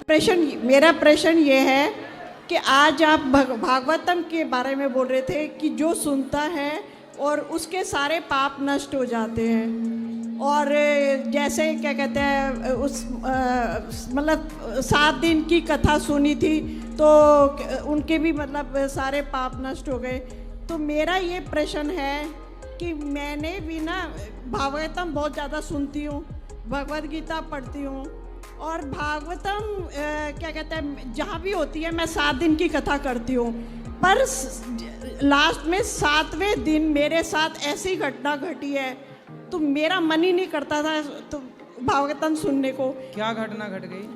मेरा प्रश्न ये है कि आज आप भागवतम के बारे में बोल रहे थे कि जो सुनता है और उसके सारे पाप नष्ट हो जाते हैं। और जैसे क्या कहते हैं उस मतलब 7 दिन की कथा सुनी थी तो उनके भी मतलब सारे पाप नष्ट हो गए। तो मेरा ये प्रश्न है कि मैंने भी ना भागवतम बहुत ज़्यादा सुनती हूँ, भगवद गीता पढ़ती हूँ और भागवतम क्या कहते हैं जहाँ भी होती है मैं 7 दिन की कथा करती हूँ, पर लास्ट में 7वें दिन मेरे साथ ऐसी घटना घटी है तो मेरा मन ही नहीं करता था तो भागवतम सुनने को। क्या घटना घट गई?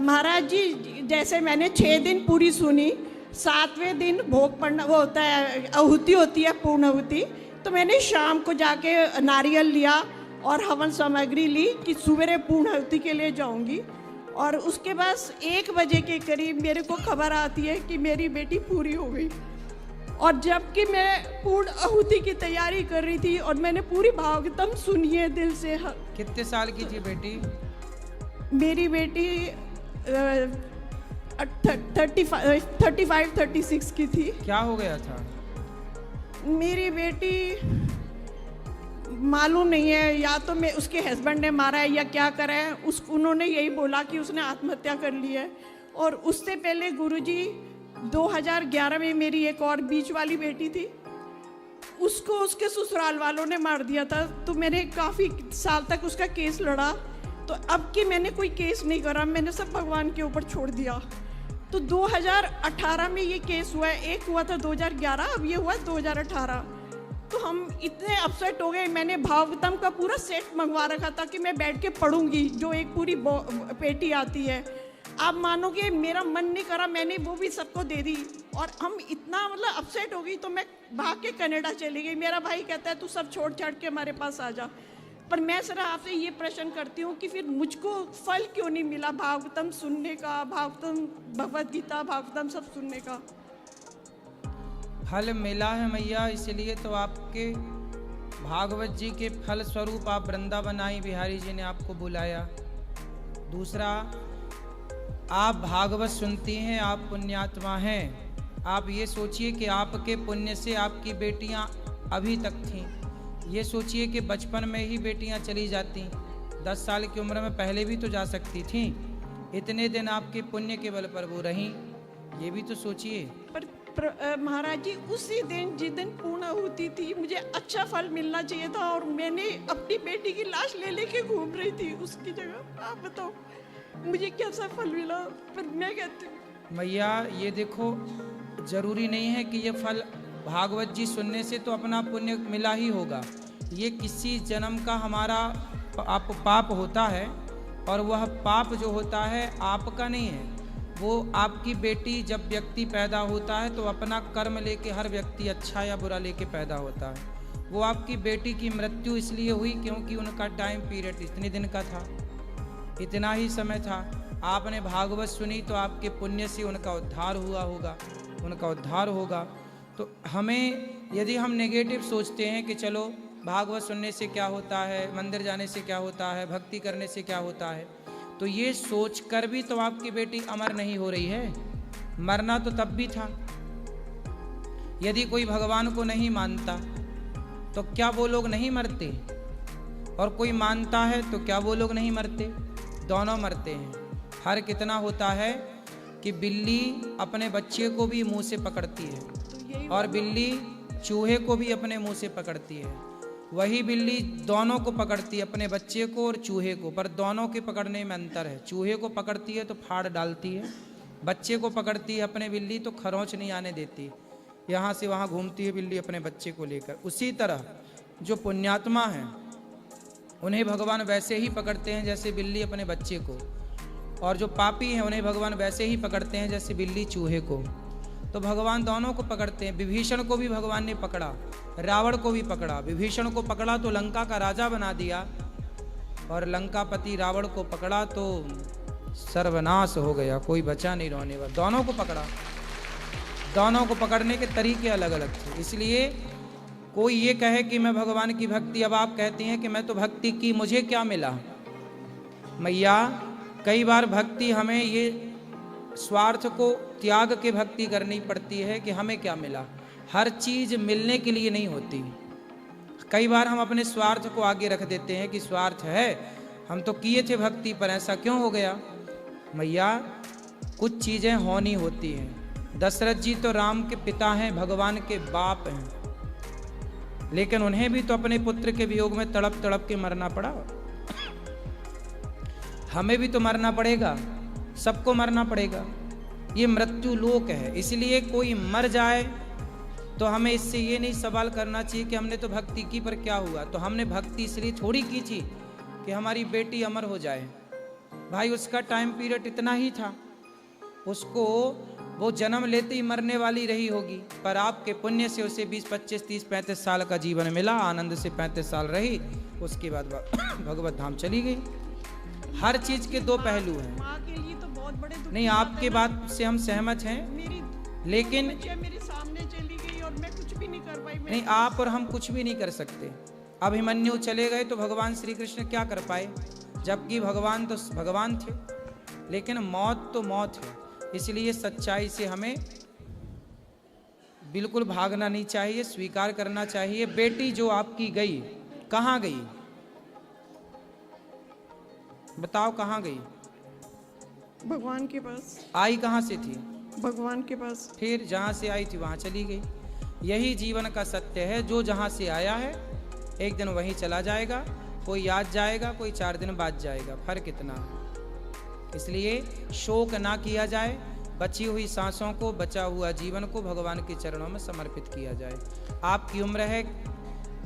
महाराज जी, जैसे मैंने 6 दिन पूरी सुनी, 7वें दिन भोग पड़ना वो होता है, आहुति होती है, पूर्ण आहुति। तो मैंने शाम को जाके नारियल लिया और हवन सामग्री ली कि सवेरे पूर्ण आहुति के लिए जाऊंगी। और उसके बाद 1 बजे के करीब मेरे को खबर आती है कि मेरी बेटी पूरी हो गई। और जबकि मैं पूर्ण आहुति की तैयारी कर रही थी और मैंने पूरी भागवतम सुनी है दिल से। कितने साल की थी बेटी? मेरी बेटी 35-36 की थी। क्या हो गया था? मेरी बेटी मालूम नहीं है, या तो मैं उसके हस्बैंड ने मारा है या क्या करा है। उन्होंने यही बोला कि उसने आत्महत्या कर ली है। और उससे पहले गुरुजी 2011 में मेरी एक और बीच वाली बेटी थी, उसको उसके ससुराल वालों ने मार दिया था। तो मैंने काफ़ी साल तक उसका केस लड़ा। तो अब कि मैंने कोई केस नहीं करा, मैंने सब भगवान के ऊपर छोड़ दिया। तो 2018 में ये केस हुआ है, एक हुआ था 2011, अब ये हुआ 2018। तो हम इतने अपसेट हो गए, मैंने भागवतम का पूरा सेट मंगवा रखा था कि मैं बैठ के पढ़ूंगी, जो एक पूरी पेटी आती है। आप मानोगे मेरा मन नहीं करा, मैंने वो भी सबको दे दी। और हम इतना मतलब अपसेट हो गई तो मैं भाग के कनाडा चली गई। मेरा भाई कहता है तू सब छोड़ छाड़ के हमारे पास आ जा। पर मैं सर आपसे ये प्रश्न करती हूँ कि फिर मुझको फल क्यों नहीं मिला भागवतम सुनने का, भागवतम भगवद गीता भागवतम सब सुनने का? फल मिला है मैया, इसलिए तो आपके भागवत जी के फल स्वरूप आप वृंदावन आई, बिहारी जी ने आपको बुलाया। दूसरा, आप भागवत सुनती हैं, आप पुण्यात्मा हैं। आप ये सोचिए कि आपके पुण्य से आपकी बेटियां अभी तक थीं। ये सोचिए कि बचपन में ही बेटियां चली जाती, 10 साल की उम्र में पहले भी तो जा सकती थीं। इतने दिन आपके पुण्य के बल पर वो रहीं, ये भी तो सोचिए। पर महाराज जी, उसी दिन जिस दिन पूर्ण आहुति थी मुझे अच्छा फल मिलना चाहिए था और मैंने अपनी बेटी की लाश ले लेके घूम रही थी उसकी जगह। आप बताओ मुझे कैसा फल मिला? पर मैं कहती हूँ मैया, ये देखो, जरूरी नहीं है कि ये फल भागवत जी सुनने से तो अपना पुण्य मिला ही होगा। ये किसी जन्म का हमारा पाप होता है और वह पाप जो होता है आपका नहीं है, वो आपकी बेटी। जब व्यक्ति पैदा होता है तो अपना कर्म लेके हर व्यक्ति अच्छा या बुरा लेके पैदा होता है। वो आपकी बेटी की मृत्यु इसलिए हुई क्योंकि उनका टाइम पीरियड इतने दिन का था, इतना ही समय था। आपने भागवत सुनी तो आपके पुण्य से उनका उद्धार हुआ होगा, उनका उद्धार होगा। तो हमें, यदि हम नेगेटिव सोचते हैं कि चलो भागवत सुनने से क्या होता है, मंदिर जाने से क्या होता है, भक्ति करने से क्या होता है, तो ये सोच कर भी तो आपकी बेटी अमर नहीं हो रही है। मरना तो तब भी था। यदि कोई भगवान को नहीं मानता तो क्या वो लोग नहीं मरते? और कोई मानता है तो क्या वो लोग नहीं मरते? दोनों मरते हैं। हर कितना होता है कि बिल्ली अपने बच्चे को भी मुंह से पकड़ती है और बिल्ली चूहे को भी अपने मुंह से पकड़ती है। वही बिल्ली दोनों को पकड़ती है, अपने बच्चे को और चूहे को, पर दोनों के पकड़ने में अंतर है। चूहे को पकड़ती है तो फाड़ डालती है, बच्चे को पकड़ती है अपने बिल्ली तो खरोंच नहीं आने देती, यहाँ से वहाँ घूमती है बिल्ली अपने बच्चे को लेकर। उसी तरह जो पुण्यात्मा हैं उन्हें भगवान वैसे ही पकड़ते हैं जैसे बिल्ली अपने बच्चे को, और जो पापी हैं उन्हें भगवान वैसे ही पकड़ते हैं जैसे बिल्ली चूहे को। तो भगवान दोनों को पकड़ते हैं। विभीषण को भी भगवान ने पकड़ा, रावण को भी पकड़ा। विभीषण को पकड़ा तो लंका का राजा बना दिया, और लंकापति रावण को पकड़ा तो सर्वनाश हो गया, कोई बचा नहीं रोने वाला। दोनों को पकड़ा, दोनों को पकड़ने के तरीके अलग अलग थे। इसलिए कोई ये कहे कि मैं भगवान की भक्ति, अब आप कहती हैं कि मैं तो भक्ति की, मुझे क्या मिला? मैया, कई बार भक्ति हमें ये स्वार्थ को त्याग के भक्ति करनी पड़ती है कि हमें क्या मिला। हर चीज मिलने के लिए नहीं होती। कई बार हम अपने स्वार्थ को आगे रख देते हैं कि स्वार्थ है, हम तो किए थे भक्ति पर ऐसा क्यों हो गया। मैया कुछ चीजें होनी होती हैं। दशरथ जी तो राम के पिता हैं, भगवान के बाप हैं, लेकिन उन्हें भी तो अपने पुत्र के वियोग में तड़प तड़प के मरना पड़ा। हमें भी तो मरना पड़ेगा, सबको मरना पड़ेगा। ये मृत्यु लोक है, इसलिए कोई मर जाए तो हमें इससे ये नहीं सवाल करना चाहिए कि हमने तो भक्ति की पर क्या हुआ। तो हमने भक्ति इसलिए थोड़ी की थी कि हमारी बेटी अमर हो जाए। भाई उसका टाइम पीरियड इतना ही था, उसको वो जन्म लेते ही मरने वाली रही होगी, पर आपके पुण्य से उसे 20, 25, 30, 35 साल का जीवन मिला, आनंद से 35 साल रही, उसके बाद भगवत धाम चली गई। हर चीज के दो पहलू हैं। माँ के लिए तो बहुत बड़े दुख नहीं, आपके बात से हम सहमत हैं, लेकिन मेरे सामने चली गई और मैं कुछ भी नहीं कर पाई। नहीं, आप और हम कुछ भी नहीं कर सकते। अभिमन्यु चले गए तो भगवान श्री कृष्ण क्या कर पाए, जबकि भगवान तो भगवान थे। लेकिन मौत तो मौत है, इसलिए सच्चाई से हमें बिल्कुल भागना नहीं चाहिए, स्वीकार करना चाहिए। बेटी जो आपकी गई, कहाँ गई बताओ, कहाँ गई? भगवान के पास। आई कहाँ से थी? भगवान के पास। फिर जहाँ से आई थी वहाँ चली गई। यही जीवन का सत्य है, जो जहाँ से आया है एक दिन वहीं चला जाएगा। कोई आज जाएगा, कोई 4 दिन बाद जाएगा, फर्क इतना है। इसलिए शोक ना किया जाए, बची हुई सांसों को, बचा हुआ जीवन को भगवान के चरणों में समर्पित किया जाए। आपकी उम्र है,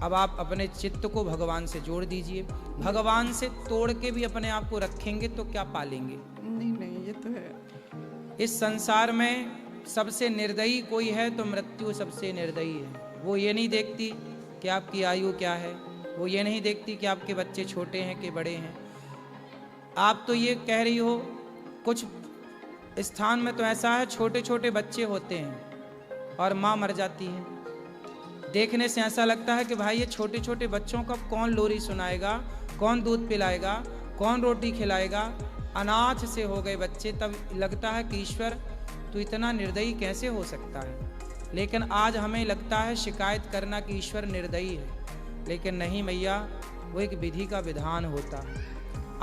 अब आप अपने चित्त को भगवान से जोड़ दीजिए। भगवान से तोड़ के भी अपने आप को रखेंगे तो क्या पालेंगे? नहीं, ये तो है। इस संसार में सबसे निर्दयी कोई है तो मृत्यु सबसे निर्दयी है। वो ये नहीं देखती कि आपकी आयु क्या है, वो ये नहीं देखती कि आपके बच्चे छोटे हैं कि बड़े हैं। आप तो ये कह रही हो, कुछ स्थान में तो ऐसा है छोटे छोटे बच्चे होते हैं और माँ मर जाती है। देखने से ऐसा लगता है कि भाई ये छोटे छोटे बच्चों का कौन लोरी सुनाएगा, कौन दूध पिलाएगा, कौन रोटी खिलाएगा। अनाथ से हो गए बच्चे, तब लगता है कि ईश्वर तो इतना निर्दयी कैसे हो सकता है। लेकिन आज हमें लगता है शिकायत करना कि ईश्वर निर्दयी है, लेकिन नहीं मैया, वो एक विधि का विधान होता है।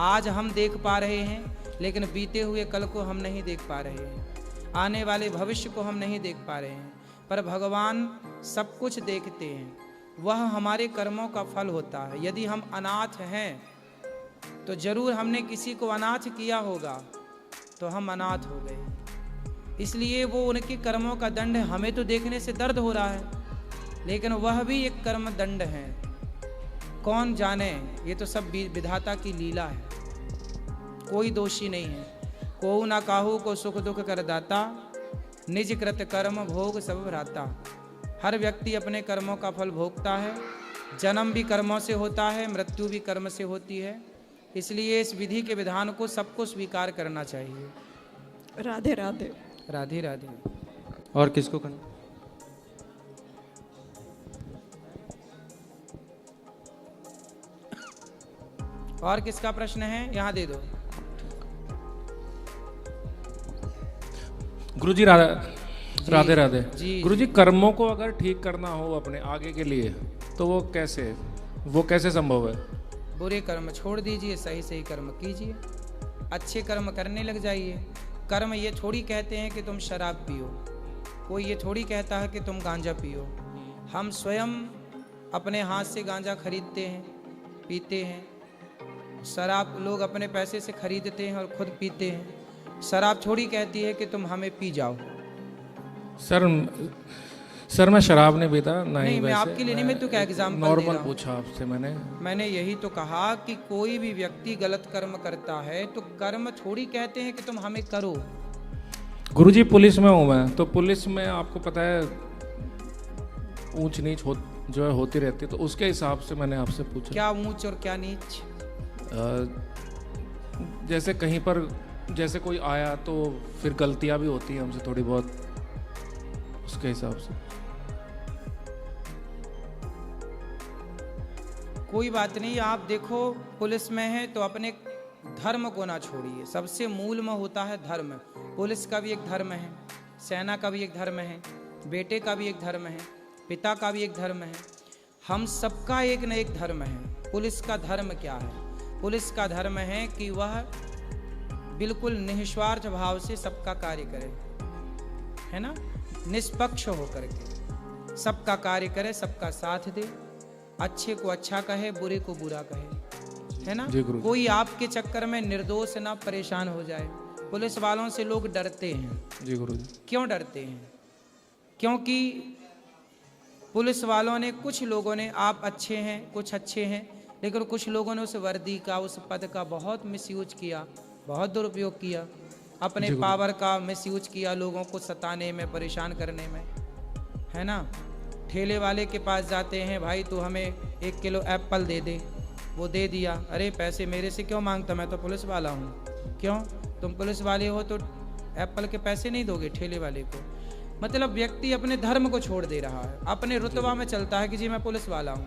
आज हम देख पा रहे हैं, लेकिन बीते हुए कल को हम नहीं देख पा रहे हैं, आने वाले भविष्य को हम नहीं देख पा रहे हैं। पर भगवान सब कुछ देखते हैं, वह हमारे कर्मों का फल होता है। यदि हम अनाथ हैं तो जरूर हमने किसी को अनाथ किया होगा, तो हम अनाथ हो गए। इसलिए वो उनके कर्मों का दंड है। हमें तो देखने से दर्द हो रहा है, लेकिन वह भी एक कर्म दंड है। कौन जाने, ये तो सब विधाता की लीला है, कोई दोषी नहीं है। को ना काहू को सुख दुख कर दाता, निज कृत कर्म भोग सब भ्राता। हर व्यक्ति अपने कर्मों का फल भोगता है। जन्म भी कर्मों से होता है, मृत्यु भी कर्म से होती है। इसलिए इस विधि के विधान को सबको स्वीकार करना चाहिए। राधे राधे। राधे राधे। और किसको करना? और किसका प्रश्न है? यहाँ दे दो। गुरुजी राधे राधे। जी गुरुजी, कर्मों को अगर ठीक करना हो अपने आगे के लिए, तो वो कैसे संभव है? बुरे कर्म छोड़ दीजिए, सही सही कर्म कीजिए, अच्छे कर्म करने लग जाइए। कर्म ये थोड़ी कहते हैं कि तुम शराब पियो, कोई ये थोड़ी कहता है कि तुम गांजा पियो। हम स्वयं अपने हाथ से गांजा खरीदते हैं, पीते हैं। शराब लोग अपने पैसे से खरीदते हैं और खुद पीते हैं। शराब थोड़ी कहती है कि तुम हमें पी जाओ। सर मैं शराब नहीं पीता। नहीं, मैं आपके लिए नहीं, मैं तो क्या एग्जाम्पल नॉर्मल पूछा आपसे मैंने यही तो कहा कि कोई भी व्यक्ति गलत कर्म करता है तो कर्म थोड़ी कहते हैं कि तुम हमें करो। गुरुजी, पुलिस में हूँ मैं, तो पुलिस में आपको पता है ऊंच नीच जो है होती रहती है, तो उसके हिसाब से मैंने आपसे पूछा। क्या ऊंच और क्या नीच? जैसे कहीं पर जैसे कोई आया तो फिर गलतियां भी होती हैं हमसे थोड़ी बहुत, उसके हिसाब से। कोई बात नहीं, आप देखो पुलिस में है तो अपने धर्म को ना छोड़िए। सबसे मूल में होता है धर्म। पुलिस का भी एक धर्म है, सेना का भी एक धर्म है, बेटे का भी एक धर्म है, पिता का भी एक धर्म है, हम सबका एक न एक धर्म है। पुलिस का धर्म क्या है? पुलिस का धर्म है कि वह बिल्कुल निस्वार्थ भाव से सबका कार्य करे, है ना, निष्पक्ष होकर के सबका कार्य करे, सबका साथ दे, अच्छे को अच्छा कहे, बुरे को बुरा कहे, है ना। कोई आपके चक्कर में निर्दोष ना परेशान हो जाए। पुलिस वालों से लोग डरते हैं। जी गुरुजी। क्यों डरते हैं? क्योंकि पुलिस वालों ने, कुछ लोगों ने, आप अच्छे हैं, कुछ अच्छे हैं, लेकिन कुछ लोगों ने उस वर्दी का, उस पद का बहुत मिसयूज किया, बहुत दुरुपयोग किया, अपने पावर का मिसयूज किया, लोगों को सताने में, परेशान करने में, है ना। ठेले वाले के पास जाते हैं, भाई तू हमें 1 किलो एप्पल दे दे, वो दे दिया, अरे पैसे मेरे से क्यों मांगता, मैं तो पुलिस वाला हूँ। क्यों? तुम पुलिस वाले हो तो एप्पल के पैसे नहीं दोगे ठेले वाले को? मतलब व्यक्ति अपने धर्म को छोड़ दे रहा है, अपने रुतबा में चलता है कि जी मैं पुलिस वाला हूँ।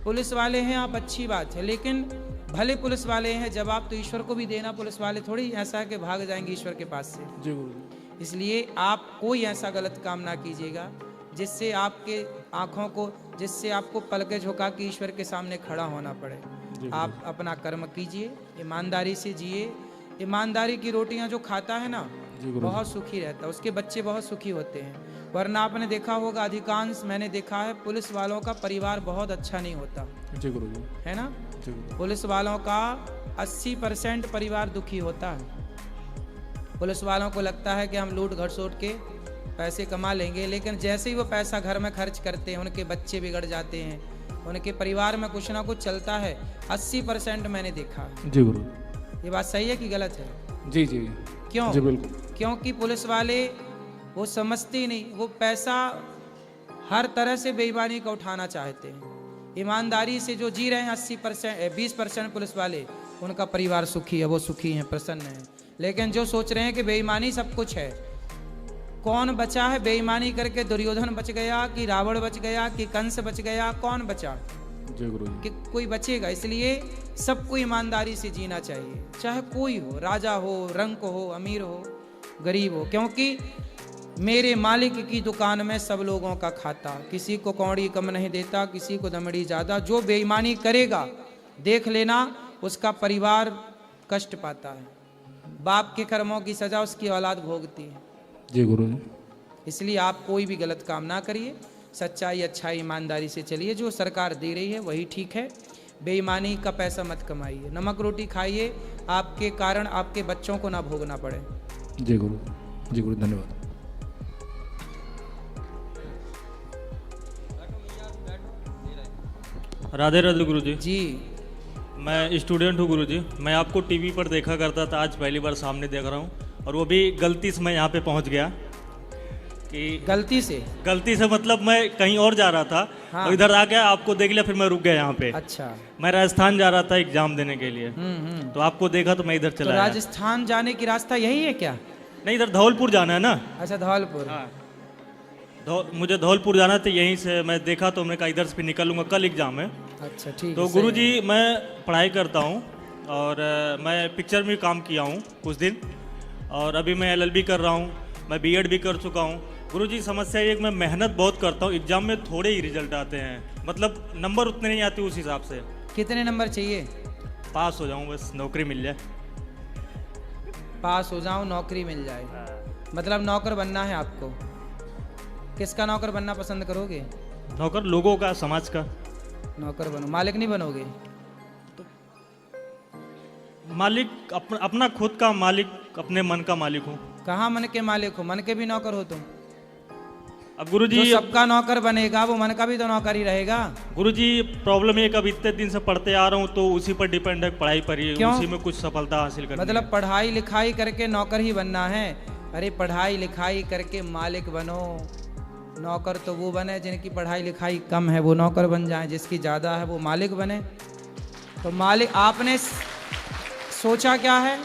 पुलिस वाले हैं आप, अच्छी बात है, लेकिन भले पुलिस वाले हैं, जवाब तो ईश्वर को भी देना। पुलिस वाले थोड़ी ऐसा है कि भाग जाएंगे ईश्वर के पास से। जी गुरुजी। इसलिए आप कोई ऐसा गलत काम ना कीजिएगा जिससे आपके आँखों को, जिससे आपको पलके झुका के ईश्वर के सामने खड़ा होना पड़े। आप अपना कर्म कीजिए, ईमानदारी से जिए। ईमानदारी की रोटियां जो खाता है ना, बहुत सुखी रहता है, उसके बच्चे बहुत सुखी होते हैं। वरना आपने देखा होगा, अधिकांश मैंने देखा है, पुलिस वालों का परिवार बहुत अच्छा नहीं होता। जी गुरुजी। है ना। पुलिस वालों का 80% परिवार दुखी होता है। पुलिस वालों को लगता है कि हम लूट घसोट के पैसे कमा लेंगे, लेकिन जैसे ही वो पैसा घर में खर्च करते हैं, उनके बच्चे बिगड़ जाते हैं, उनके परिवार में कुछ ना कुछ चलता है। 80% मैंने देखा। जी गुरु। ये बात सही है कि गलत है? जी जी। क्यों? जी बिल्कुल। क्योंकि पुलिस वाले वो समझते ही नहीं, वो पैसा हर तरह से बेईमानी का उठाना चाहते हैं। ईमानदारी से जो जी रहे हैं 80%, 20% पुलिस वाले, उनका परिवार सुखी है, वो सुखी हैं, प्रसन्न हैं। लेकिन जो सोच रहे हैं कि बेईमानी सब कुछ है, कौन बचा है बेईमानी करके? दुर्योधन बच गया कि रावण बच गया कि कंस बच गया? कौन बचा? जय गुरु। कि कोई बचेगा? इसलिए सबको ईमानदारी से जीना चाहिए, चाहे कोई हो, राजा हो, रंक हो, अमीर हो, गरीब हो, क्योंकि मेरे मालिक की दुकान में सब लोगों का खाता, किसी को कौड़ी कम नहीं देता, किसी को दमड़ी ज़्यादा। जो बेईमानी करेगा देख लेना उसका परिवार कष्ट पाता है, बाप के कर्मों की सजा उसकी औलाद भोगती है। जी गुरु। इसलिए आप कोई भी गलत काम ना करिए, सच्चाई, अच्छाई, ईमानदारी से चलिए। जो सरकार दे रही है वही ठीक है। बेईमानी का पैसा मत कमाइए, नमक रोटी खाइए, आपके कारण आपके बच्चों को ना भोगना पड़े। जी गुरु। जी गुरु, धन्यवाद। राधे राधे गुरु जी। जी मैं स्टूडेंट हूँ गुरु जी। मैं आपको टीवी पर देखा करता था, आज पहली बार सामने देख रहा हूँ, और वो भी गलती से मैं यहाँ पे पहुँच गया। कि गलती से मतलब मैं कहीं और जा रहा था। हाँ। और इधर आ गया, आपको देख लिया, फिर मैं रुक गया यहाँ पे। अच्छा। मैं राजस्थान जा रहा था एग्जाम देने के लिए। तो आपको देखा तो मैं इधर तो चला आया। राजस्थान जाने की रास्ता यही है क्या? नहीं, इधर धौलपुर जाना है ना। अच्छा, धौलपुर। हाँ, मुझे धौलपुर जाना था, यहीं से मैं देखा तो मैंने कहा इधर से फिर निकलूंगा, कल एग्जाम है। अच्छा, ठीक। तो गुरु जी, मैं पढ़ाई करता हूँ और मैं पिक्चर में काम किया हूँ कुछ दिन, और अभी मैं LLB कर रहा हूँ, मैं B.Ed भी कर चुका हूँ। गुरु जी, समस्या ये है कि मैं मेहनत बहुत करता हूँ, एग्जाम में थोड़े ही रिजल्ट आते हैं, मतलब नंबर उतने नहीं आते उस हिसाब से। कितने नंबर चाहिए? पास हो जाऊँ, बस नौकरी मिल जाए। पास हो जाऊँ, नौकरी मिल जाए, मतलब नौकर बनना है आपको। किसका नौकर बनना पसंद करोगे? नौकर लोगों का, समाज का नौकर बनो, मालिक नहीं बनोगे? मालिक। अपना खुद का मालिक, अपने मन का मालिक हूँ। कहाँ मन के मालिक हो? मन के भी नौकर हो तुम। अब गुरु जी, जो सबका नौकर बनेगा वो मन का भी तो नौकर ही रहेगा। गुरु जी, प्रॉब्लम ये, कब इतने दिन से पढ़ते आ रहा हूँ तो उसी पर डिपेंड है, पढ़ाई पर ही, क्यों? उसी में कुछ सफलता हासिल करनी मतलब है। पढ़ाई लिखाई करके नौकर ही बनना है? अरे पढ़ाई लिखाई करके मालिक बनो। नौकर तो वो बने जिनकी पढ़ाई लिखाई कम है, वो नौकर बन जाए, जिसकी ज़्यादा है वो मालिक बने। तो मालिक, आपने सोचा क्या है?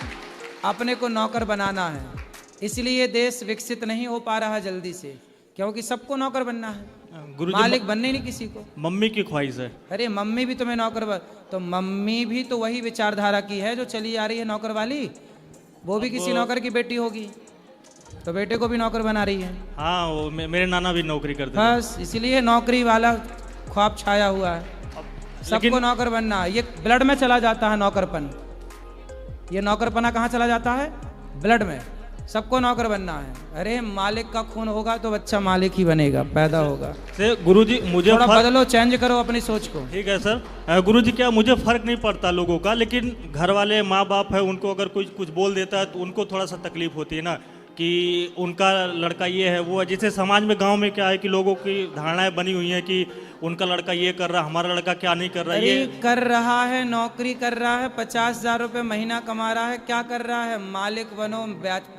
अपने को नौकर बनाना है। इसलिए देश विकसित नहीं हो पा रहा जल्दी से, क्योंकि सबको नौकर बनना है। गुरुजी मालिक बनने नहीं किसी को। मम्मी की ख्वाहिश है। अरे मम्मी भी तुम्हें नौकर तो मम्मी भी तो वही विचारधारा की है जो चली आ रही है नौकर वाली, वो भी किसी नौकर की बेटी होगी, तो बेटे को भी नौकर बना रही है। हाँ, वो मेरे नाना भी नौकरी करते थे। बस इसीलिए नौकरी वाला ख्वाब छाया हुआ है, सबको नौकर बनना। ये ब्लड में चला जाता है नौकरपन, ये नौकरपना कहाँ चला जाता है? ब्लड में। सबको नौकर बनना है। अरे मालिक का खून होगा तो बच्चा मालिक ही बनेगा, पैदा होगा। से गुरुजी मुझे थोड़ा बदलो, चेंज करो अपनी सोच को। ठीक है सर। गुरुजी क्या मुझे फर्क नहीं पड़ता लोगों का, लेकिन घर वाले माँ बाप है, उनको अगर कुछ बोल देता है तो उनको थोड़ा सा तकलीफ होती है ना, कि उनका लड़का ये है वो है। जैसे समाज में गांव में क्या है कि लोगों की धारणाएं बनी हुई हैं कि उनका लड़का ये कर रहा, हमारा लड़का क्या नहीं कर रहा। अरे ये कर रहा है, नौकरी कर रहा है, 50,000 रुपये महीना कमा रहा है, क्या कर रहा है? मालिक बनो,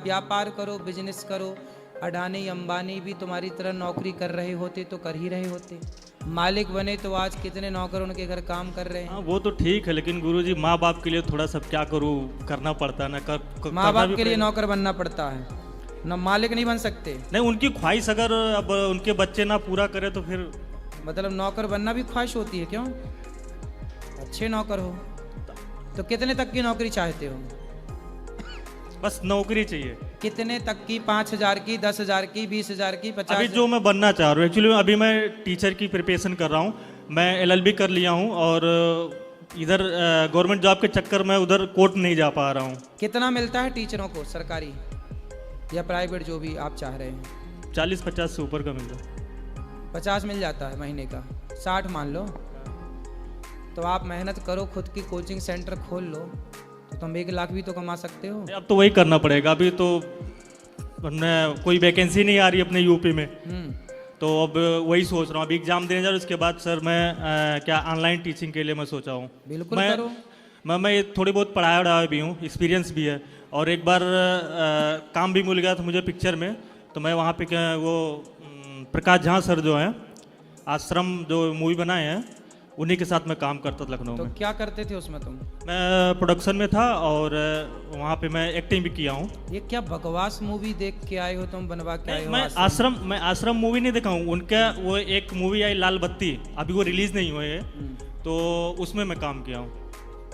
व्यापार करो, बिजनेस करो। अडानी अंबानी भी तुम्हारी तरह नौकरी कर रहे होते तो कर ही रहे होते। मालिक बने तो आज कितने नौकर उनके घर काम कर रहे हैं। हाँ, वो तो ठीक है, लेकिन गुरुजी माँ बाप के लिए थोड़ा सा क्या करूँ, करना पड़ता है ना। माँ बाप के लिए नौकर बनना पड़ता है ना, मालिक नहीं बन सकते। नहीं, उनकी ख्वाहिश अगर अब उनके बच्चे ना पूरा करे तो फिर मतलब नौकर बनना भी ख्वाहिश होती है? क्यों? अच्छे नौकर हो तो कितने तक की नौकरी चाहते हो? बस नौकरी चाहिए। कितने तक की? 5,000 की, 10,000 की, 20,000 की, 50? अभी जो मैं बनना चाह रहा हूँ एक्चुअली, अभी मैं टीचर की प्रिपरेशन कर रहा हूँ। मैं LLB कर लिया हूँ और इधर गवर्नमेंट जॉब के चक्कर में उधर कोर्ट नहीं जा पा रहा हूँ। कितना मिलता है टीचरों को, सरकारी या प्राइवेट, जो भी आप चाह रहे हैं? 40-50 से ऊपर का मिल जाए। 50 मिल जाता है महीने का, 60 मान लो। तो आप मेहनत करो, खुद की कोचिंग सेंटर खोल लो, तो तुम 1 लाख भी तो कमा सकते हो। अब तो वही करना पड़ेगा। अभी तो कोई वैकेंसी नहीं आ रही अपने यूपी में, तो अब वही सोच रहा हूँ। अभी एग्जाम देने जा रहा हूँ, उसके बाद सर मैं क्या ऑनलाइन टीचिंग के लिए मैं सोचा हूँ। बिल्कुल करो। मैं थोड़ी बहुत पढ़ाया भी हूँ, एक्सपीरियंस भी है। और एक बार काम भी मिल गया था मुझे पिक्चर में, तो मैं वहाँ पे वो प्रकाश झा सर जो हैं, आश्रम जो मूवी बनाए हैं, उन्हीं के साथ मैं काम करता था लखनऊ तो में। क्या करते थे उसमें तुम? मैं प्रोडक्शन में था और वहाँ पे मैं एक्टिंग भी किया हूँ। ये क्या बकवास मूवी देख के आए हो तुम, बनवा के आए हो? मैं आश्रम मूवी नहीं देखा हूँ। उनका वो एक मूवी आई लाल बत्ती, अभी वो रिलीज नहीं हुए है, तो उसमें मैं काम किया हूँ।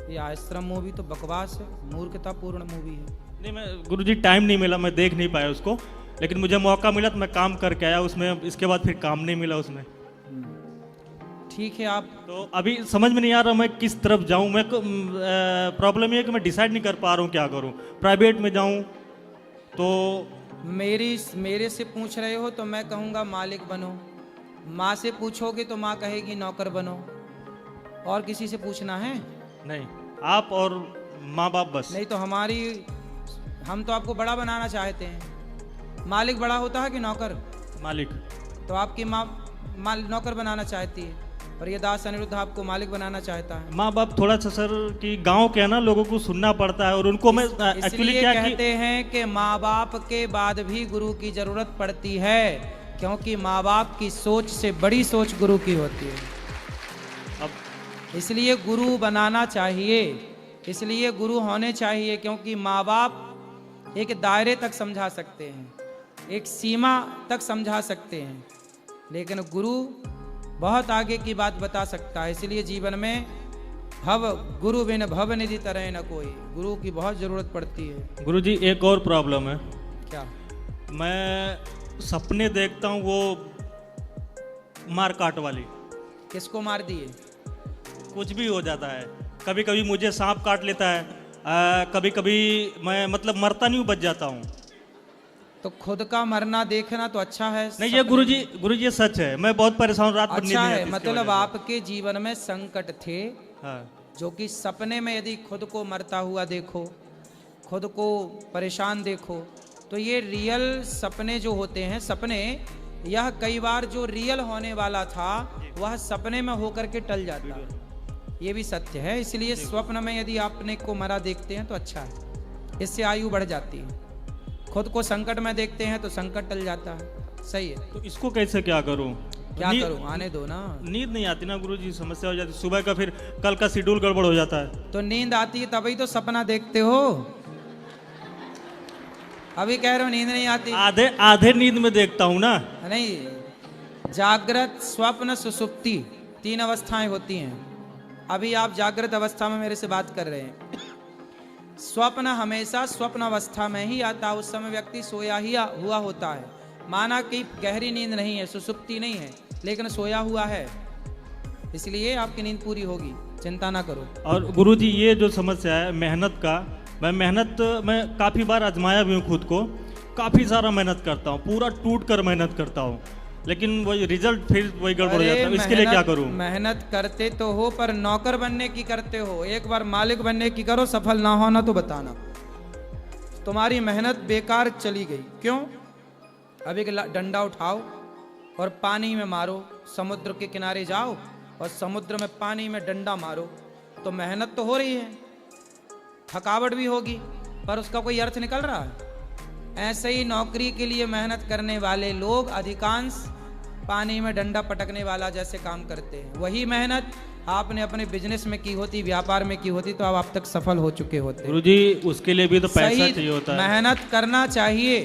ये आश्रम मूवी तो बकवास है, मूर्खतापूर्ण मूवी है। नहीं, मैं गुरुजी टाइम नहीं मिला, मैं देख नहीं पाया उसको, लेकिन मुझे मौका मिला तो मैं काम करके आया उसमें। इसके बाद फिर काम नहीं मिला उसमें। ठीक है। आप तो अभी समझ में नहीं आ रहा मैं किस तरफ जाऊं। मैं प्रॉब्लम ये है कि मैं डिसाइड नहीं कर पा रहा हूँ क्या करूँ। प्राइवेट में जाऊँ तो मेरे से पूछ रहे हो तो मैं कहूँगा मालिक बनो। माँ से पूछोगे तो माँ कहेगी नौकर बनो। और किसी से पूछना है? नहीं, आप और माँ बाप बस। नहीं तो हम तो आपको बड़ा बनाना चाहते हैं। मालिक बड़ा होता है कि नौकर? मालिक। तो आपकी माँ नौकर बनाना चाहती है, पर ये दास अनिरुद्ध आपको मालिक बनाना चाहता है। माँ बाप थोड़ा सा सर कि गांव के है ना, लोगों को सुनना पड़ता है और उनको मैं एक्चुअली क्या कहते हैं कि माँ बाप के बाद भी गुरु की जरूरत पड़ती है, क्योंकि माँ बाप की सोच से बड़ी सोच गुरु की होती है। अब इसलिए गुरु बनाना चाहिए, इसलिए गुरु होने चाहिए, क्योंकि माँ बाप एक दायरे तक समझा सकते हैं, एक सीमा तक समझा सकते हैं, लेकिन गुरु बहुत आगे की बात बता सकता है। इसलिए जीवन में गुरु बिन भव निधि तरह न कोई, गुरु की बहुत जरूरत पड़ती है। गुरुजी एक और प्रॉब्लम है। क्या? मैं सपने देखता हूँ वो मार काट वाली। किसको मार दिए? कुछ भी हो जाता है। कभी कभी मुझे सांप काट लेता है, कभी कभी मैं मतलब मरता नहीं हूँ, बच जाता हूँ। तो खुद का मरना देखना तो अच्छा है। नहीं, ये गुरुजी ये सच है। मैं बहुत परेशान, रात भर नींद अच्छा नहीं है, आती इसकी मतलब वजह से। आपके जीवन में संकट थे, हाँ। जो कि सपने में यदि खुद को मरता हुआ देखो, खुद को परेशान देखो, तो ये रियल सपने जो होते हैं, सपने, यह कई बार जो रियल होने वाला था वह सपने में होकर के टल जाता है। ये भी सत्य है। इसलिए स्वप्न में यदि आपने को मरा देखते हैं तो अच्छा है, इससे आयु बढ़ जाती है। खुद को संकट में देखते हैं तो संकट टल जाता है। सही है। तो इसको कैसे क्या करूं? क्या करूं? आने दो ना। नींद नहीं आती ना गुरुजी, समस्या हो जाती। सुबह का फिर कल का शेड्यूल गड़बड़ हो जाता है। तो नींद आती है तभी तो सपना देखते हो। अभी कह रहे हो नींद नहीं आती। आधे नींद में देखता हूँ ना। नहीं, जागृत, स्वप्न, सुसुप्ति, 3 अवस्थाएं होती हैं। अभी आप जागृत अवस्था में मेरे से बात कर रहे हैं। स्वप्न हमेशा स्वप्न अवस्था में ही आता, उस समय व्यक्ति सोया ही हुआ होता है। माना कि गहरी नींद नहीं है, सुसुप्ति नहीं है, लेकिन सोया हुआ है, इसलिए आपकी नींद पूरी होगी, चिंता ना करो। और गुरुजी ये जो समस्या है मेहनत का, मैं काफ़ी बार आजमाया भी हूँ खुद को, काफ़ी सारा मेहनत करता हूँ, पूरा टूट कर मेहनत करता हूँ, लेकिन वही रिजल्ट फिर वही गड़बड़ हो जाता है। इसके लिए क्या करूँ? मेहनत करते तो हो, पर नौकर बनने की करते हो। एक बार मालिक बनने की करो, सफल ना होना तो बताना। तुम्हारी मेहनत बेकार चली गई। क्यों? अब एक डंडा उठाओ और पानी में मारो, समुद्र के किनारे जाओ और समुद्र में पानी में डंडा मारो, तो मेहनत तो हो रही है, थकावट भी होगी, पर उसका कोई अर्थ निकल रहा है? ऐसे ही नौकरी के लिए मेहनत करने वाले लोग अधिकांश पानी में डंडा पटकने वाला जैसे काम करते हैं। वही मेहनत आपने अपने बिजनेस में की होती, व्यापार में की होती, तो अब तक सफल हो चुके होते। गुरुजी उसके लिए भी तो पैसा सही चाहिए होता है। मेहनत करना चाहिए,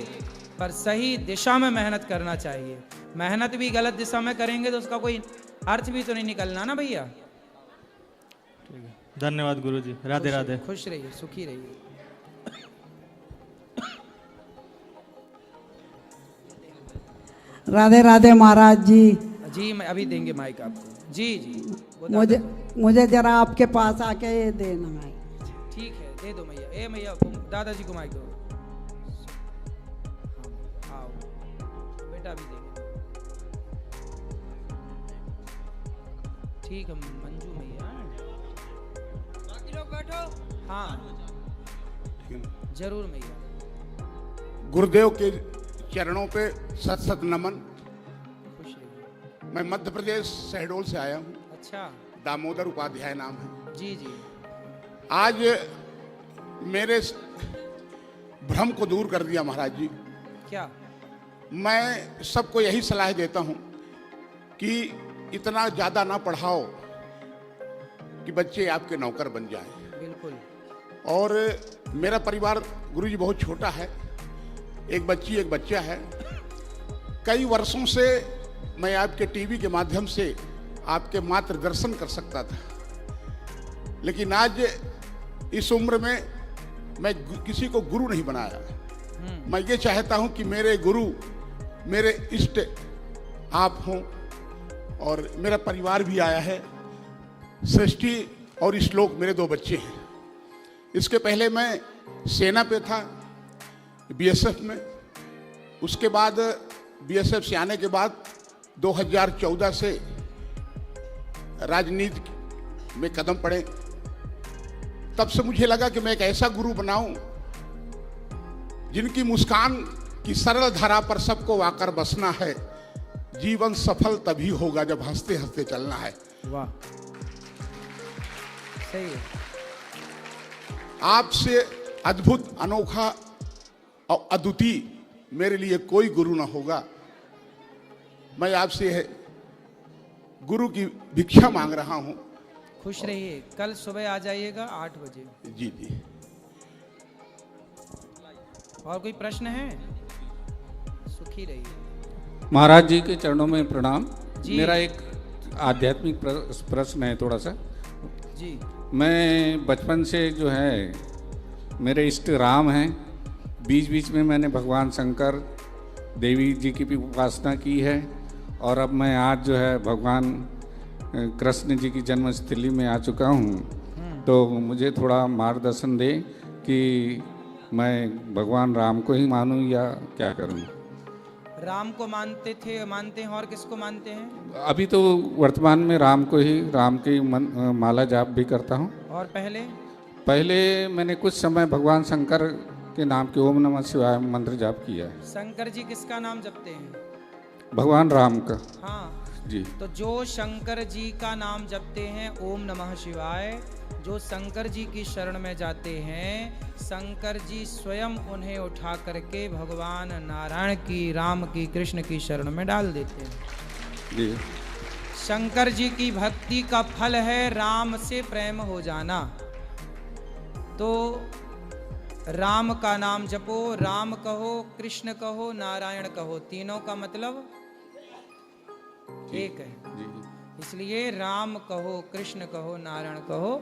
पर सही दिशा में मेहनत करना चाहिए। मेहनत भी गलत दिशा में करेंगे तो उसका कोई अर्थ भी तो नहीं निकलना ना भैया। धन्यवाद गुरुजी, राधे राधे। खुश रहिए, सुखी रहिए। राधे राधे महाराज जी। जी मैं अभी देंगे माइक आपको। जी जी मुझे जरा आपके पास आके देना है। ठीक है, दे दो मैया। ए मैया, दादाजी को माइक दो। आओ बेटा, अभी देंगे। ठीक है मंजू मैया, बाकी लोग बैठो। हाँ जरूर मैया। गुरुदेव के चरणों पे सत सत नमन। खुश रहिए। मैं मध्य प्रदेश शहडोल से आया हूँ। अच्छा। दामोदर उपाध्याय नाम है। जी जी। आज मेरे भ्रम को दूर कर दिया महाराज जी। क्या? मैं सबको यही सलाह देता हूँ कि इतना ज़्यादा ना पढ़ाओ कि बच्चे आपके नौकर बन जाएं। बिल्कुल। और मेरा परिवार गुरुजी बहुत छोटा है, एक बच्ची एक बच्चा है। कई वर्षों से मैं आपके टीवी के माध्यम से आपके मात्र दर्शन कर सकता था, लेकिन आज इस उम्र में मैं किसी को गुरु नहीं बनाया। मैं ये चाहता हूं कि मेरे गुरु मेरे इष्ट आप हों, और मेरा परिवार भी आया है। सृष्टि और श्लोक मेरे 2 बच्चे हैं। इसके पहले मैं सेना पे था, बीएसएफ में। उसके बाद बीएसएफ से आने के बाद 2014 से राजनीति में कदम पड़े। तब से मुझे लगा कि मैं एक ऐसा गुरु बनाऊं जिनकी मुस्कान की सरल धारा पर सबको आकर बसना है। जीवन सफल तभी होगा जब हंसते हंसते चलना है। वाह, सही है। आपसे अद्भुत, अनोखा और अद्वितीय मेरे लिए कोई गुरु ना होगा। मैं आपसे गुरु की भिक्षा मांग रहा हूं। खुश रहिए। कल सुबह आ जाइएगा 8 बजे। जी जी। और कोई प्रश्न है? सुखी रहिए। महाराज जी के चरणों में प्रणाम। जी। मेरा एक आध्यात्मिक प्रश्न है थोड़ा सा। जी। मैं बचपन से जो है, मेरे इष्ट राम हैं। बीच बीच में मैंने भगवान शंकर देवी जी की भी उपासना की है, और अब मैं आज जो है भगवान कृष्ण जी की जन्मस्थली में आ चुका हूँ। तो मुझे थोड़ा मार्गदर्शन दे कि मैं भगवान राम को ही मानूं या क्या करूं। राम को मानते थे, मानते हैं, और किसको मानते हैं? अभी तो वर्तमान में राम को ही, राम की माला जाप भी करता हूं। और पहले मैंने कुछ समय भगवान शंकर के नाम के ओम नमः शिवाय मंत्र जाप किया है। शंकर जी किसका नाम जपते हैं? भगवान राम का। हाँ जी। तो जो शंकर जी का नाम जपते हैं ओम नमः शिवाय, जो शंकर जी की शरण में जाते हैं, शंकर जी स्वयं उन्हें उठा करके भगवान नारायण की, राम की, कृष्ण की शरण में डाल देते हैं। जी। शंकर जी की भक्ति का फल है राम से प्रेम हो जाना। तो राम का नाम जपो, राम कहो, कृष्ण कहो, नारायण कहो, तीनों का मतलब एक है, जी इसलिए राम कहो, कृष्ण कहो, नारायण कहो,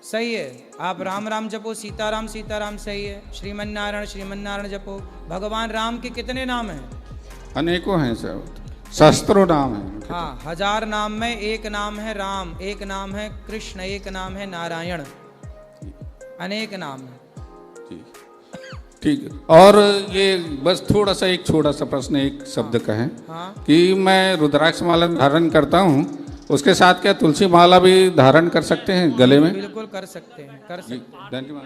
सही है। आप राम राम जपो, सीताराम सीताराम, सही है। श्रीमन नारायण जपो। भगवान राम के कितने नाम हैं? अनेकों हैं सर, सहस्त्रों नाम हैं। हाँ, 1000 नाम में एक नाम है राम, एक नाम है कृष्ण, एक नाम है नारायण, अनेक नाम है। ठीक है। और ये बस थोड़ा सा एक छोटा सा प्रश्न एक शब्द का है हाँ। कि मैं रुद्राक्ष माला धारण करता हूँ, उसके साथ क्या तुलसी माला भी धारण कर सकते हैं गले में? बिल्कुल कर सकते हैं, कर जी, सकते हैं। धन्यवाद।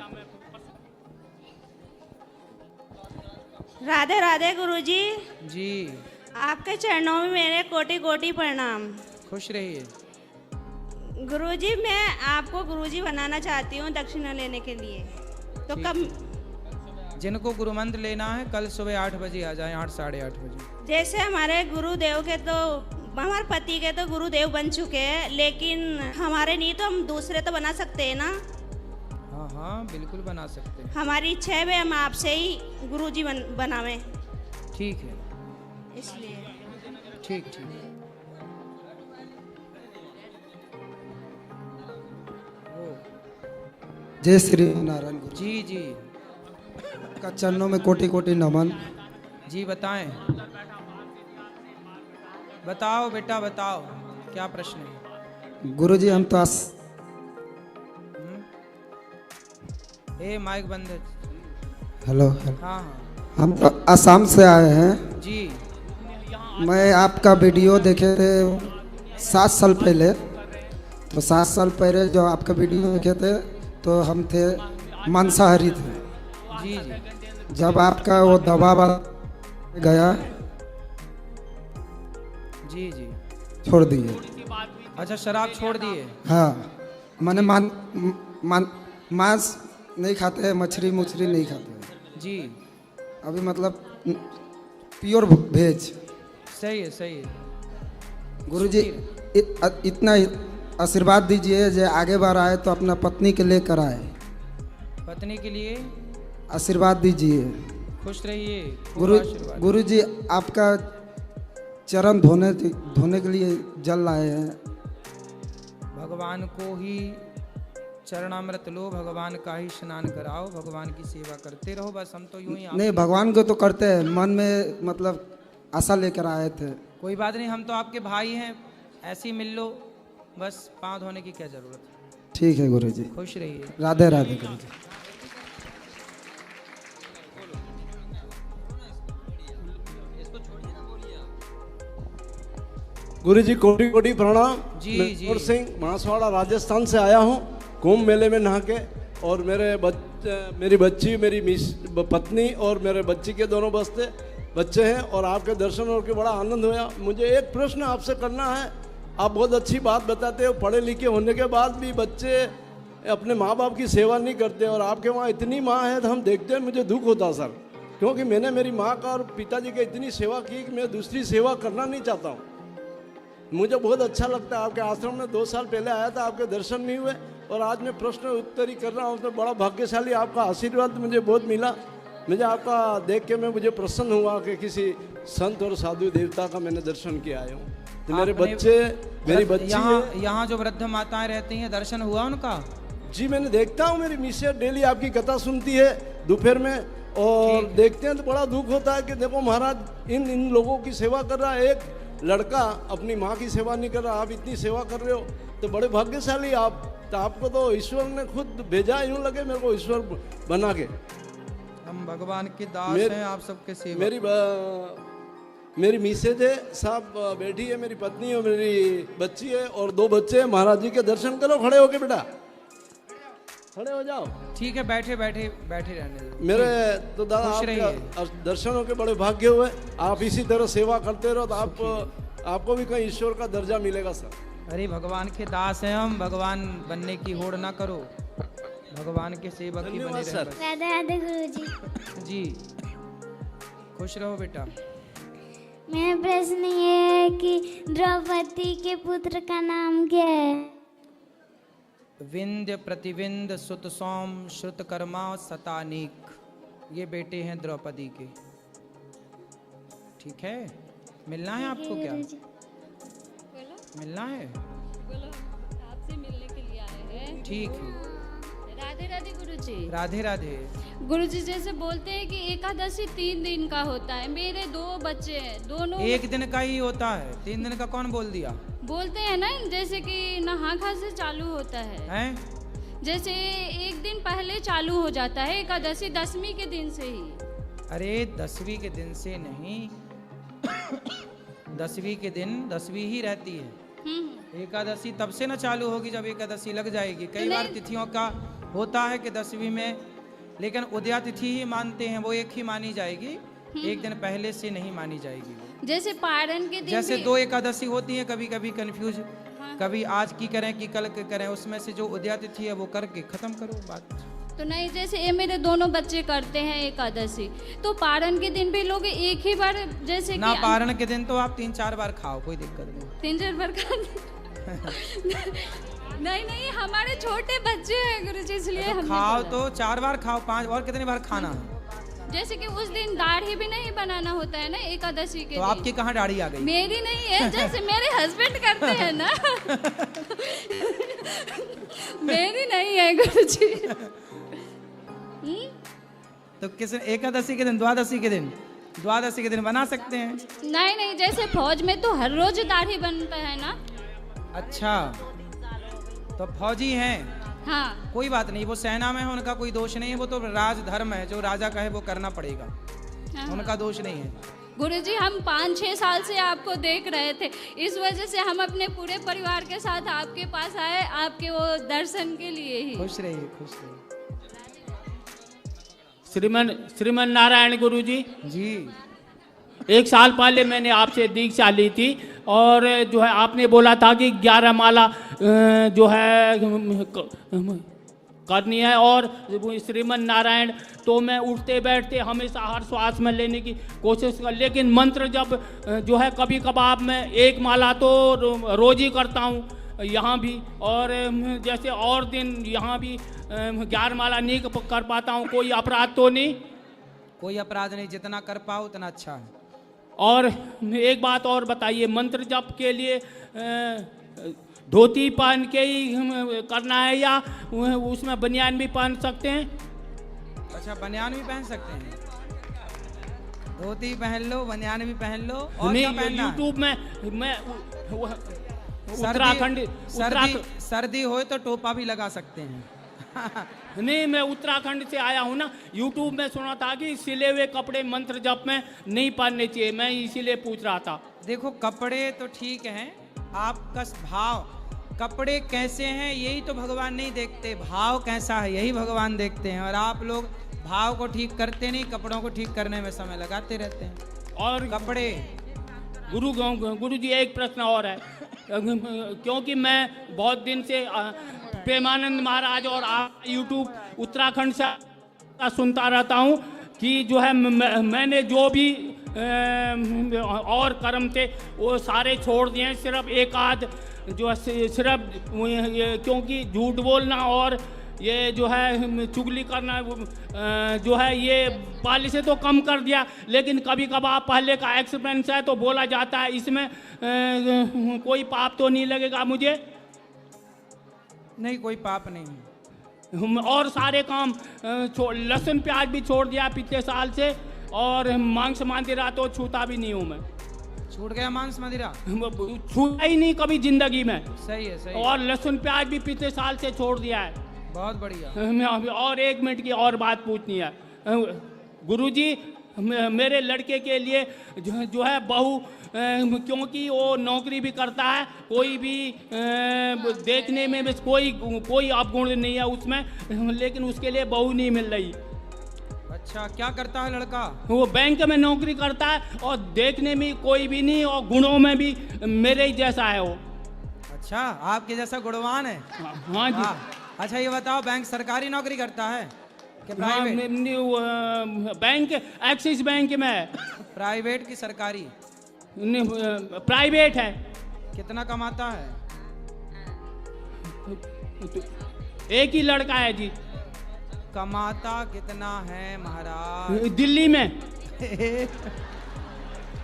राधे राधे गुरुजी, जी, आपके चरणों में मेरे कोटि कोटि प्रणाम। खुश रहिए। गुरुजी, मैं आपको गुरुजी बनाना चाहती हूँ दक्षिणा लेने के लिए, तो कब? जिनको गुरु मंत्र लेना है कल सुबह 8 बजे आ जाएं, 8 साढ़े 8 बजे। जैसे हमारे गुरुदेव के तो, हमारे पति के तो गुरुदेव बन चुके हैं, लेकिन हमारे नहीं, तो हम दूसरे तो बना सकते हैं ना? हाँ हाँ, बिल्कुल बना सकते हैं। हमारी इच्छा है भाई हम आपसे ही गुरुजी बनावें, ठीक है, इसलिए। ठीक ठीक। जय श्री नारायण गुरु जी जी का चरणों में कोटि कोटि नमन। जी, बताएं, बताओ बेटा बताओ, क्या प्रश्न है? गुरु जी हम तो ए माइक बंद है। हेलो हाँ हाँ हम तो आसाम से आए हैं। जी, मैं आपका वीडियो देखे थे 7 साल पहले, तो 7 साल पहले जो आपका वीडियो देखे थे तो हम थे मांसाहारी थे। जी जी, जब आपका वो दबाव गया जी जी। छोड़ दिए। अच्छा, शराब छोड़ दिए? हाँ, मैंने मांस नहीं खाते हैं, मछली नहीं खाते हैं जी, अभी, मतलब प्योर वेज। सही है सही है। गुरुजी इतना आशीर्वाद दीजिए जो आगे बार आए तो अपना पत्नी के लेकर आए। पत्नी के लिए आशीर्वाद दीजिए। खुश रहिए। खूब आशीर्वाद। गुरुजी आपका चरण धोने के लिए जल लाए हैं। भगवान को ही चरणामृत लो, भगवान का ही स्नान कराओ, भगवान की सेवा करते रहो, बस हम तो यूं ही नहीं, भगवान को तो करते हैं, मन में मतलब आशा लेकर आए थे। कोई बात नहीं, हम तो आपके भाई हैं, ऐसे ही मिल लो, बस पाँव धोने की क्या जरूरत है। ठीक है गुरुजी, खुश रहिए। राधे राधे गुरुजी। गुरुजी कोटि कोटि प्रणाम। जी, मैं जी। कुंवर सिंह बांसवाड़ा राजस्थान से आया हूँ कुंभ मेले में नहा के, और मेरी बच्ची, मेरी पत्नी और मेरे बच्ची के दोनों बच्चे हैं, और आपके दर्शन होकर बड़ा आनंद हुआ। मुझे एक प्रश्न आपसे करना है। आप बहुत अच्छी बात बताते हो, पढ़े लिखे होने के बाद भी बच्चे अपने माँ बाप की सेवा नहीं करते, और आपके वहाँ इतनी माँ है तो हम देखते हैं, मुझे दुख होता सर, क्योंकि मैंने मेरी माँ का और पिताजी की इतनी सेवा की कि मैं दूसरी सेवा करना नहीं चाहता हूँ। मुझे बहुत अच्छा लगता है। आपके आश्रम में 2 साल पहले आया था, आपके दर्शन नहीं हुए, और आज मैं प्रश्न उत्तर ही कर रहा हूँ, तो बड़ा भाग्यशाली, आपका आशीर्वाद मुझे बहुत मिला। मुझे आपका देख के मुझे प्रसन्न हुआ कि किसी संत और साधु देवता का मैंने दर्शन किया आया हूँ। तो मेरे बच्चे, मेरी बच्ची यहाँ जो वृद्ध माताएं रहती हैं, दर्शन हुआ उनका? जी, मैंने देखता हूँ, मेरी मिसेज डेली आपकी कथा सुनती है दोपहर में, और देखते हैं तो बड़ा दुख होता है कि देखो महाराज इन लोगों की सेवा कर रहा है, एक लड़का अपनी माँ की सेवा नहीं कर रहा, आप इतनी सेवा कर रहे हो, तो बड़े भाग्यशाली आप। तो आपको तो ईश्वर ने खुद भेजा, यूँ लगे मेरे को ईश्वर बना के। हम भगवान के दास हैं, आप सबके सेवा। मेरी मिसेज है साहब बैठी है, मेरी पत्नी और मेरी बच्ची है, और 2 बच्चे हैं। महाराज जी के दर्शन करो, खड़े होके बेटा, खड़े हो जाओ। ठीक है, बैठे बैठे रहने दो। मेरे तो दादा आपके दर्शनों के बड़े भाग्य हुए। आप इसी तरह सेवा करते रहो तो आपको भी कहीं ईश्वर का दर्जा मिलेगा सर। अरे भगवान के दास हैं हम, भगवान बनने की होड़ ना करो, भगवान के सेवक ही बने रहो। राधे राधे गुरुजी। जी, खुश रहो बेटा। मेरा प्रश्न ये है कि द्रौपदी के पुत्र का नाम क्या है? विंध्य, प्रतिविंध्य, सुत सौम, श्रुतकर्मा, शतानीक, ये बेटे हैं द्रौपदी के। ठीक है, मिलना है आपको क्या? मिलना है? बोलो, आपसे मिलने के लिए आए हैं। ठीक है। राधे राधे गुरुजी। राधे राधे। गुरुजी जैसे बोलते हैं कि एकादशी 3 दिन का होता है, मेरे 2 बच्चे हैं, दोनों एक दिन का ही होता है, 3 दिन का कौन बोल दिया? बोलते हैं ना, जैसे कि नहा खा से चालू होता है, हैं? जैसे एक दिन पहले चालू हो जाता है एकादशी, 10वीं के दिन से ही। अरे 10वीं के दिन से नहीं 10वीं के दिन 10वीं ही रहती है। एकादशी तब से ना चालू होगी जब एकादशी लग जाएगी। कई बार तिथियों का होता है कि 10वीं में, लेकिन उदया तिथि ही मानते हैं, वो एक ही मानी जाएगी, एक दिन पहले से नहीं मानी जाएगी। जैसे पारण के दिन जैसे भी... 2 एकादशी होती है, कभी कभी कंफ्यूज, कभी आज की करें कि कल की करें, उसमें से जो उदया तिथि है वो करके खत्म करो बात। तो नहीं, जैसे ये मेरे दोनों बच्चे करते हैं एकादशी, तो पारण के दिन भी लोग एक ही बार, जैसे ना कि पारण के दिन तो आप 3-4 बार खाओ, कोई दिक्कत नहीं। 3-4 बार खा नहीं, हमारे छोटे बच्चे हैं गुरुजी, इसलिए हम खाओ तो 4 बार खाओ, 5 और कितनी बार खाना है? जैसे कि उस दिन दाढ़ी भी नहीं बनाना होता है ना एकादशी के तो दिन। आपकी कहाँ दाढ़ी आ गई? मेरी नहीं है, जैसे मेरे हस्बैंड करते हैं ना मेरी नहीं है गुरुजी। तो किस एकादशी के दिन, द्वादशी के दिन, द्वादशी के दिन बना सकते हैं? नहीं, जैसे फौज में तो हर रोज दाढ़ी बनता है ना। अच्छा, तो फौजी हैं? हाँ। कोई बात नहीं, वो सेना में है, उनका कोई दोष नहीं है, वो तो राजधर्म है, जो राजा कहे वो करना पड़ेगा, हाँ। उनका दोष नहीं है। गुरुजी हम 5-6 साल से आपको देख रहे थे, इस वजह से हम अपने पूरे परिवार के साथ आपके पास आए, आपके वो दर्शन के लिए ही। खुश रहिए, खुश रहिए। श्रीमन नारायण गुरुजी जी, 1 साल पहले मैंने आपसे दीक्षा ली थी, और जो है आपने बोला था कि 11 माला जो है करनी है, और श्रीमन नारायण तो मैं उठते बैठते हमेशा हर श्वास में लेने की कोशिश कर, लेकिन मंत्र जब जो है कभी कभार मैं 1 माला तो रोज ही करता हूँ यहाँ भी, और जैसे और दिन यहाँ भी 11 माला नहीं कर पाता हूँ। कोई अपराध तो नहीं? कोई अपराध नहीं, जितना कर पाओ उतना अच्छा है। और एक बात और बताइए, मंत्र जप के लिए धोती पहन के ही करना है या उसमें बनियान भी पहन सकते हैं? अच्छा, बनियान भी पहन सकते हैं, धोती पहन लो, बनियान भी पहन लो, और नहीं, क्या पहनना है? यूट्यूब में मैं उत्तराखंड सर्दी हो तो टोपा भी लगा सकते हैं। नहीं, मैं उत्तराखंड से आया हूँ ना, यूट्यूब में सुना था कि सिले हुए कपड़े मंत्र जप में नहीं पहनने चाहिए, मैं इसीलिए पूछ रहा था। देखो, कपड़े तो ठीक हैं, आपका भाव, कपड़े कैसे हैं यही तो भगवान नहीं देखते, भाव कैसा है यही भगवान देखते हैं, और आप लोग भाव को ठीक करते नहीं, कपड़ों को ठीक करने में समय लगाते रहते हैं। और कपड़े गुरु जी एक प्रश्न और है, क्योंकि मैं बहुत दिन से प्रेमानंद महाराज और यूट्यूब उत्तराखंड से सुनता रहता हूँ कि जो है मैंने जो भी और कर्म थे वो सारे छोड़ दिए, सिर्फ एक आध जो है सिर्फ क्योंकि झूठ बोलना और ये जो है चुगली करना जो है ये पहले से तो कम कर दिया, लेकिन कभी कभार पहले का एक्सपीरियंस है तो बोला जाता है, इसमें कोई पाप तो नहीं लगेगा मुझे? नहीं, कोई पाप नहीं। और सारे काम लहसुन प्याज भी छोड़ दिया पिछले साल से, और मांस मदिरा तो छूता भी नहीं हूँ मैं। छूट गया मांस मदिरा? छूटा ही नहीं कभी जिंदगी में। सही है, सही है। और लहसुन प्याज भी पिछले साल से छोड़ दिया है। बहुत बढ़िया। और 1 मिनट की और बात पूछनी है गुरुजी, मेरे लड़के के लिए जो है बहू, क्योंकि वो नौकरी भी करता है, कोई भी देखने में बस कोई अवगुण नहीं है उसमें, लेकिन उसके लिए बहू नहीं मिल रही। अच्छा, क्या करता है लड़का? वो बैंक में नौकरी करता है, और देखने में कोई भी नहीं, और गुणों में भी मेरे ही जैसा है वो। अच्छा, आपके जैसा गुणवान है? हाँ जी। अच्छा, ये बताओ, बैंक सरकारी नौकरी करता है कि प्राइवेट? बैंक एक्सिस बैंक में है। प्राइवेट की सरकारी? प्राइवेट है। कितना कमाता है? एक ही लड़का है जी। कमाता कितना है महाराज? दिल्ली में।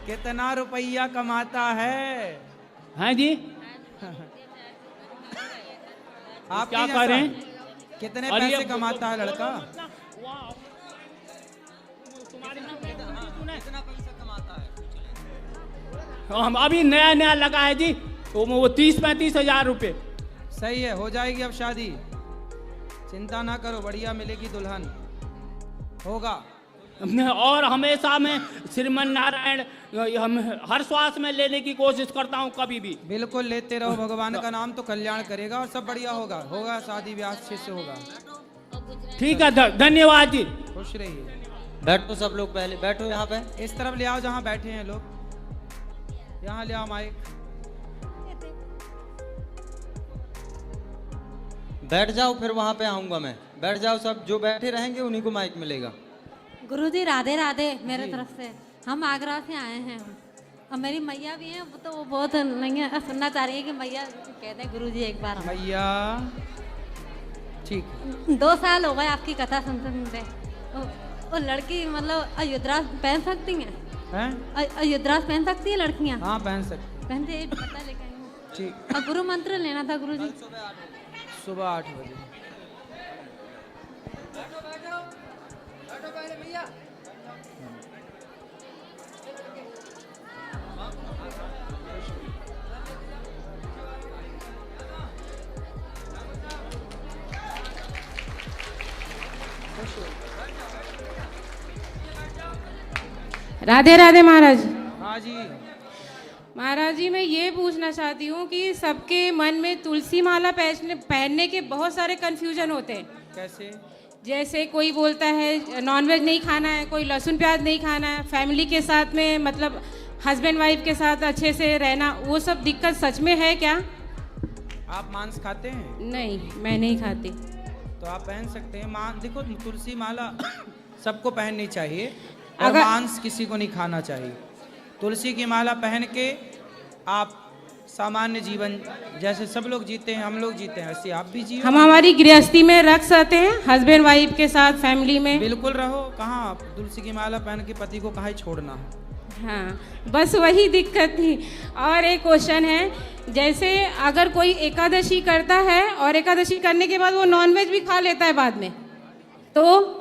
कितना रुपया कमाता है? हाँ जी, आप क्या करें? कितने और ये पैसे कमाता है लड़का? हम अभी नया नया लगा है जी, तो वो 30-35 हजार रुपये। सही है, हो जाएगी अब शादी, चिंता ना करो, बढ़िया मिलेगी दुल्हन, होगा। और हमेशा मैं श्रीमन नारायण हम हर श्वास में लेने की कोशिश करता हूँ, कभी भी। बिल्कुल लेते रहो, भगवान का नाम तो कल्याण करेगा और सब बढ़िया होगा, होगा शादी ब्याह अच्छे से होगा। ठीक है, धन्यवाद जी। खुश रहिए। बैठो सब लोग, पहले बैठो यहाँ पे। इस तरफ ले आओ जहाँ बैठे हैं लोग, यहाँ ले आओ माइक। बैठ जाओ, फिर वहाँ पे आऊँगा मैं। बैठ जाओ सब, जो बैठे रहेंगे उन्हीं को माइक मिलेगा। गुरुजी राधे राधे मेरे तरफ से। हम आगरा से आए हैं और मेरी मैया भी हैं, तो वो बहुत नहीं सुनना चाह रही है कि मैया कहते हैं गुरुजी एक बार। मैया ठीक। 2 साल हो गए आपकी कथा सुनते सुनते। वो लड़की मतलब अयोध्या पहन सकती हैं? अयोध्या पहन सकती है लड़कियाँ? हाँ पहन सकती। पहनते हैं, पता लेके आई हूँ। ठीक। और गुरु मंत्र लेना था गुरुजी। सुबह 8 बजे। राधे राधे महाराज। हाँ जी महाराज जी, मैं ये पूछना चाहती हूँ कि सबके मन में तुलसी माला पहनने के बहुत सारे कंफ्यूजन होते हैं। कैसे? जैसे कोई बोलता है नॉनवेज नहीं खाना है, कोई लहसुन प्याज नहीं खाना है, फैमिली के साथ में मतलब हस्बैंड वाइफ के साथ अच्छे से रहना, वो सब दिक्कत सच में है क्या? आप मांस खाते हैं? नहीं, मैं नहीं खाती। तो आप पहन सकते हैं। देखो तुलसी माला सबको पहननी चाहिए, और मांस किसी को नहीं खाना चाहिए। तुलसी की माला पहन के आप सामान्य जीवन जैसे सब लोग जीते हैं, हम लोग जीते हैं, वैसे आप भी जियो। हम हमारी गृहस्थी में रख सकते हैं, हस्बैंड वाइफ के साथ फैमिली में। बिल्कुल रहो। कहाँ आप तुलसी की माला पहन के पति को कहाँ छोड़ना है? हाँ, बस वही दिक्कत थी। और एक क्वेश्चन है, जैसे अगर कोई एकादशी करता है और एकादशी करने के बाद वो नॉनवेज भी खा लेता है बाद में, तो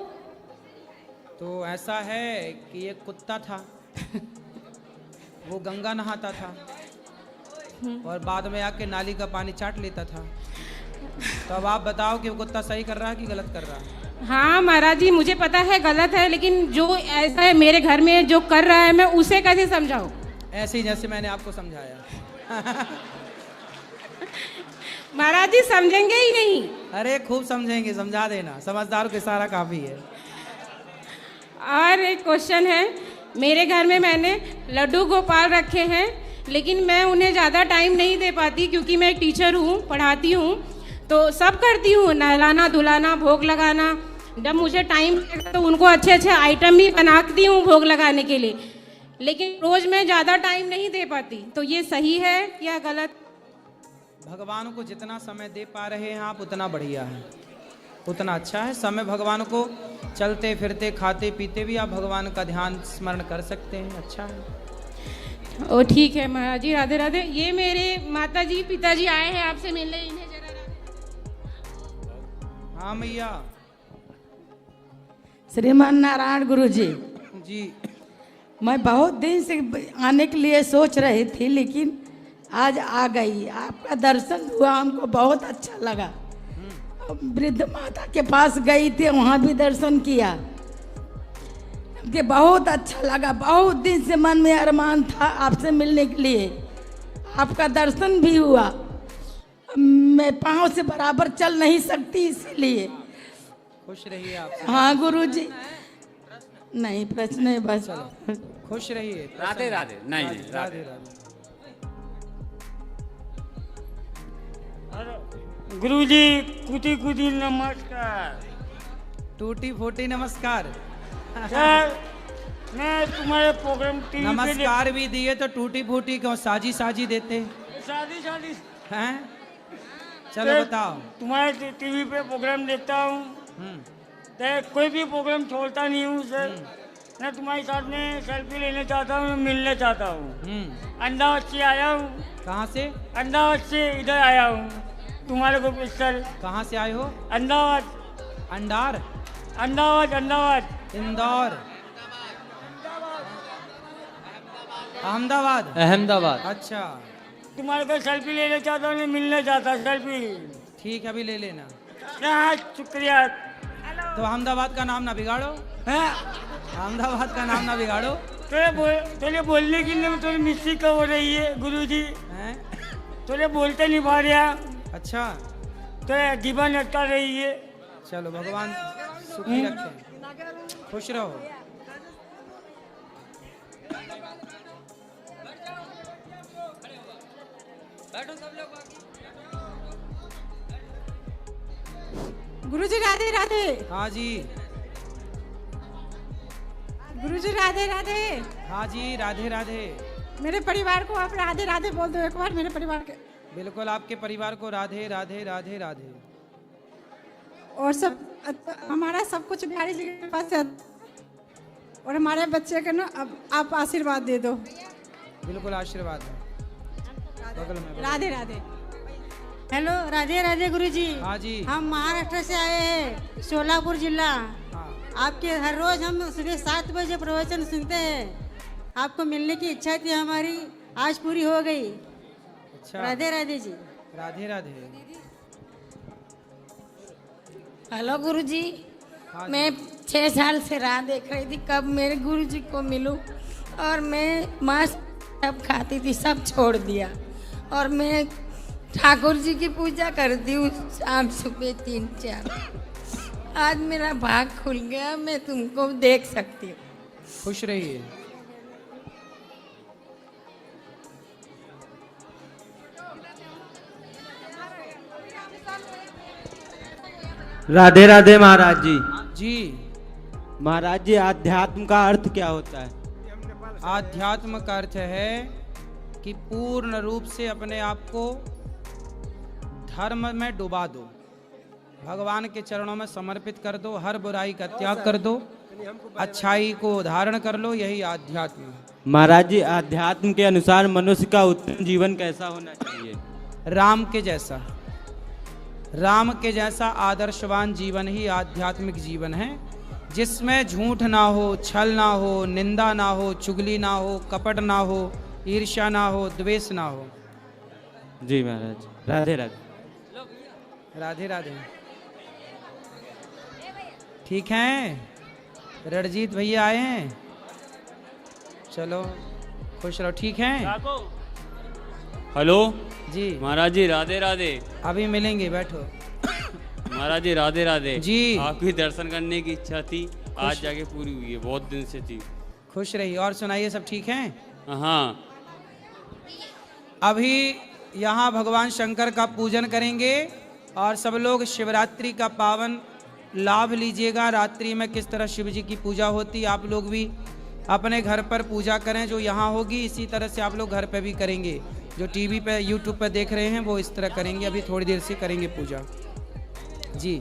ऐसा है कि एक कुत्ता था वो गंगा नहाता था और बाद में आके नाली का पानी चाट लेता था। तो अब आप बताओ कि वो कुत्ता सही कर रहा है कि गलत कर रहा है? हाँ महाराज जी, मुझे पता है गलत है, लेकिन जो ऐसा है मेरे घर में जो कर रहा है, मैं उसे कैसे समझाऊं? ऐसे ही जैसे मैंने आपको समझाया। महाराज जी समझेंगे ही नहीं। अरे खूब समझेंगे, समझा देना, समझदारों के सारा काफी है। और एक क्वेश्चन है, मेरे घर में मैंने लड्डू गोपाल रखे हैं, लेकिन मैं उन्हें ज़्यादा टाइम नहीं दे पाती क्योंकि मैं एक टीचर हूँ, पढ़ाती हूँ, तो सब करती हूँ, नहलाना धुलाना, भोग लगाना। जब मुझे टाइम लगता तो उनको अच्छे अच्छे आइटम भी बनाती हूँ भोग लगाने के लिए, लेकिन रोज़ मैं ज़्यादा टाइम नहीं दे पाती। तो ये सही है या गलत? भगवान को जितना समय दे पा रहे हैं आप उतना बढ़िया है, उतना अच्छा है। समय भगवान को चलते फिरते खाते पीते भी आप भगवान का ध्यान स्मरण कर सकते हैं, अच्छा है। ओ ठीक है महाराज जी, राधे राधे। ये मेरे माता जी पिताजी आए हैं आपसे मिलने, इन्हें जरा। हाँ मैया। श्रीमान नारायण गुरु जी जी, मैं बहुत दिन से आने के लिए सोच रही थी, लेकिन आज आ गई। आपका दर्शन हुआ, हमको बहुत अच्छा लगा। वृद्ध माता के पास गई थी, वहाँ भी दर्शन किया, कि बहुत अच्छा लगा। बहुत दिन से मन में अरमान था आपसे मिलने के लिए, आपका दर्शन भी हुआ। मैं पाँव से बराबर चल नहीं सकती, इसलिए। खुश रहिए आप। हाँ गुरु जी। नहीं प्रश्न है, बस खुश रहिए। राधे राधे। नहीं राधे राधे। गुरुजी कुटी कुटी नमस्कार। टूटी फूटी नमस्कार। सर मैं तुम्हारे प्रोग्राम टीवी नमस्कार भी दिए तो टूटी फूटी क्यों साजी साजी देते? शादी शादी हैं? चलो बताओ। तुम्हारे टीवी पे प्रोग्राम देखता हूँ, कोई भी प्रोग्राम छोड़ता नहीं हूँ सर। मैं तुम्हारे साथ में सेल्फी लेना चाहता हूँ, मिलना चाहता हूँ। अहमदाबाद से आया हूँ। कहाँ से? अहमदाबाद से इधर आया हूँ तुम्हारे को सर। कहाँ से आए हो? अहमदाबाद। अंडार? अहमदाबाद अहमदाबाद। इंदौर? अहमदाबाद? अहमदाबाद। अच्छा, तुम्हारे को सेल्फी लेना चाहता हूँ, मिलना चाहता हूँ, सेल्फी। ठीक है, अभी ले लेना। हाँ शुक्रिया। तो अहमदाबाद का नाम ना बिगाड़ो। अहमदाबाद का नाम ना बिगाड़ो। थोड़े बोलने की थोड़ी मिस्टेक हो रही है गुरुजी। थोड़े बोलते नहीं पा रहा। अच्छा, तो जीवन अटका रही है। चलो, भगवान सुखी रखे, खुश रहो। गुरुजी राधे राधे। हाँ जी। गुरुजी राधे राधे। हाँ जी, राधे राधे। मेरे परिवार को आप राधे राधे बोल दो एक बार, मेरे परिवार के। बिल्कुल, आपके परिवार को राधे राधे राधे राधे। और सब हमारा सब कुछ बिहारी जी के पास है, और हमारे बच्चे के ना अब आप आशीर्वाद दे दो। बिल्कुल, आशीर्वाद है। बगल में। राधे राधे। हेलो, राधे राधे गुरुजी। हाँ जी। हम महाराष्ट्र से आए हैं, सोलापुर जिला। आपके हर रोज हम सुबह 7 बजे प्रवचन सुनते हैं। आपको मिलने की इच्छा थी हमारी, आज पूरी हो गई। अच्छा, राधे राधे जी। राधे राधे। हेलो गुरुजी। हाँ जी। मैं 6 साल से राह देख रही थी कब मेरे गुरुजी को मिलूं, और मैं मांस सब खाती थी, सब छोड़ दिया। और मैं ठाकुर जी की पूजा करती हूँ शाम सुबह 3-4। आज मेरा भाग खुल गया, मैं तुमको देख सकती हूँ। खुश रहिए। राधे राधे महाराज जी। जी महाराज जी, अध्यात्म का अर्थ क्या होता है? आध्यात्म का अर्थ है कि पूर्ण रूप से अपने आप को धर्म में डुबा दो, भगवान के चरणों में समर्पित कर दो, हर बुराई का त्याग कर दो, अच्छाई को धारण कर लो, यही आध्यात्म है। महाराज जी, आध्यात्म के अनुसार मनुष्य का उत्तम जीवन कैसा होना चाहिए? राम के जैसा। राम के जैसा आदर्शवान जीवन ही आध्यात्मिक जीवन है, जिसमें झूठ ना हो, छल ना हो, निंदा ना हो, चुगली ना हो, कपट ना हो, ईर्ष्या ना हो, द्वेष ना हो। जी महाराज, राधे राधे। राधे राधे। ठीक हैं, रणजीत भैया आए हैं, चलो खुश रहो। ठीक हैं? हेलो जी महाराज जी, राधे राधे। अभी मिलेंगे, बैठो। महाराज जी राधे राधे जी। आपकी दर्शन करने की इच्छा थी, आज जाके पूरी हुई है, बहुत दिन से थी। खुश रहिए। और सुनाइए, सब ठीक हैं? हाँ। अभी यहाँ भगवान शंकर का पूजन करेंगे और सब लोग शिवरात्रि का पावन लाभ लीजिएगा। रात्रि में किस तरह शिव जी की पूजा होती, आप लोग भी अपने घर पर पूजा करें। जो यहाँ होगी इसी तरह से आप लोग घर पे भी करेंगे। जो टीवी पे यूट्यूब पे देख रहे हैं वो इस तरह करेंगे। अभी थोड़ी देर से करेंगे पूजा। जी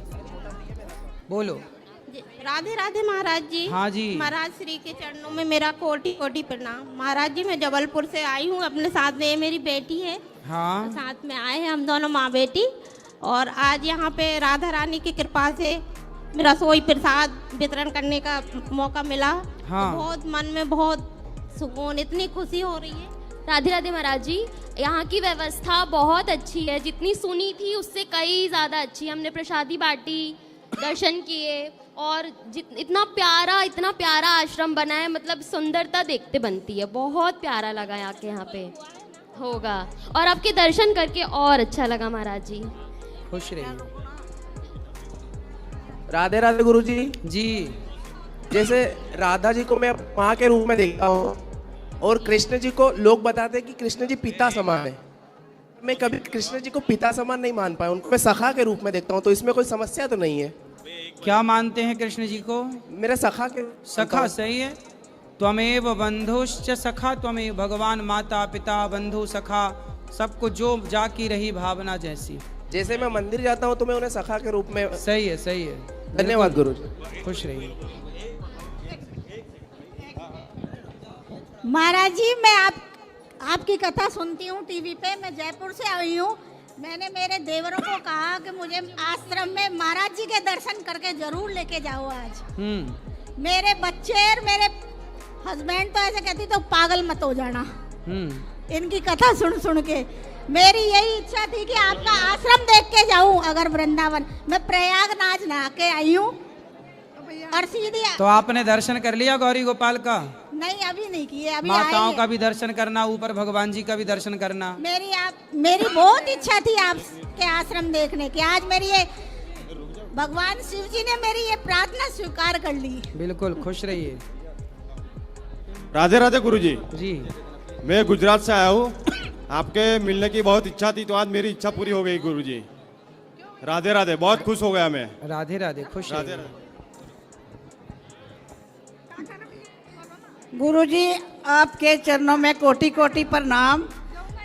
बोलो। राधे राधे महाराज जी। हाँ जी। महाराज श्री के चरणों में मेरा कोटि कोटि प्रणाम। महाराज जी, मैं जबलपुर से आई हूँ, अपने साथ में मेरी बेटी है। हाँ। साथ में आए हैं हम दोनों माँ बेटी, और आज यहाँ पे राधा रानी की कृपा से रसोई प्रसाद वितरण करने का मौका मिला। हाँ। तो बहुत मन में बहुत सुकून, इतनी खुशी हो रही है। राधे राधे महाराज जी, यहाँ की व्यवस्था बहुत अच्छी है, जितनी सुनी थी उससे कई ज़्यादा अच्छी। हमने प्रसादी बांटी, दर्शन किए, और इतना प्यारा आश्रम बना है, मतलब सुंदरता देखते बनती है। बहुत प्यारा लगा यहाँ पे होगा, और आपके दर्शन करके और अच्छा लगा महाराज जी। खुश रहिए। राधे राधे गुरु जी। जी। जैसे राधा जी को मैं माँ के रूप में देखता हूँ, और कृष्ण जी को लोग बताते हैं कि कृष्ण जी पिता समान है। मैं कभी कृष्ण जी को पिता समान नहीं मान पाया, उनको मैं सखा के रूप में देखता हूँ। तो इसमें कोई समस्या तो नहीं है? क्या मानते हैं कृष्ण जी को? मेरे सखा के। सखा, सही है। त्वमेव बंधुश्च सखा त्वमेव, भगवान माता पिता बंधु सखा सबको जो जाकी रही भावना जैसी। जैसे मैं मंदिर जाता हूँ तो मैं उन्हें सखा के रूप में। सही है, सही है। धन्यवाद गुरु जी। खुश रहिए। महाराज जी, मैं आपकी कथा सुनती हूँ टीवी पे। मैं जयपुर से आई हूँ। मैंने मेरे देवरों को कहा कि मुझे आश्रम में महाराज जी के दर्शन करके जरूर लेके जाओ आज। मेरे बच्चे और मेरे हस्बैंड तो ऐसे कहती तो पागल मत हो जाना इनकी कथा सुन सुन के। मेरी यही इच्छा थी कि आपका आश्रम देख के जाऊं। अगर वृंदावन, मैं प्रयागराज नहा के आई हूँ और सीधी। तो आपने दर्शन कर लिया गौरी गोपाल का? नहीं, अभी नहीं किए। अभी माताओं का भी दर्शन करना, ऊपर भगवान जी का भी दर्शन करना। मेरी बहुत इच्छा थी आपके आश्रम देखने की। आज मेरी ये भगवान शिव जी ने मेरी ये प्रार्थना स्वीकार कर ली। बिल्कुल, खुश रहिए। राधे राधे गुरुजी। जी, मैं गुजरात से आया हूँ। आपके मिलने की बहुत इच्छा थी, तो आज मेरी इच्छा पूरी हो गई गुरुजी। राधे राधे, बहुत खुश हो गया मैं। राधे राधे, खुश राधे रहिए। राधे। गुरुजी, आपके चरणों में कोटि कोटि प्रणाम।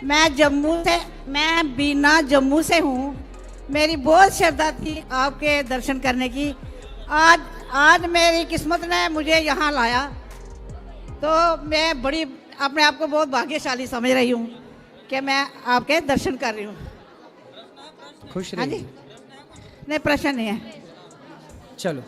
मैं बीना जम्मू से हूँ। मेरी बहुत श्रद्धा थी आपके दर्शन करने की। आज मेरी किस्मत ने मुझे यहाँ लाया, तो मैं बड़ी अपने आप को बहुत भाग्यशाली समझ रही हूँ कि मैं आपके दर्शन कर रही हूँ। खुश हाँ जी, रहिए। नहीं प्रश्न नहीं है। चलो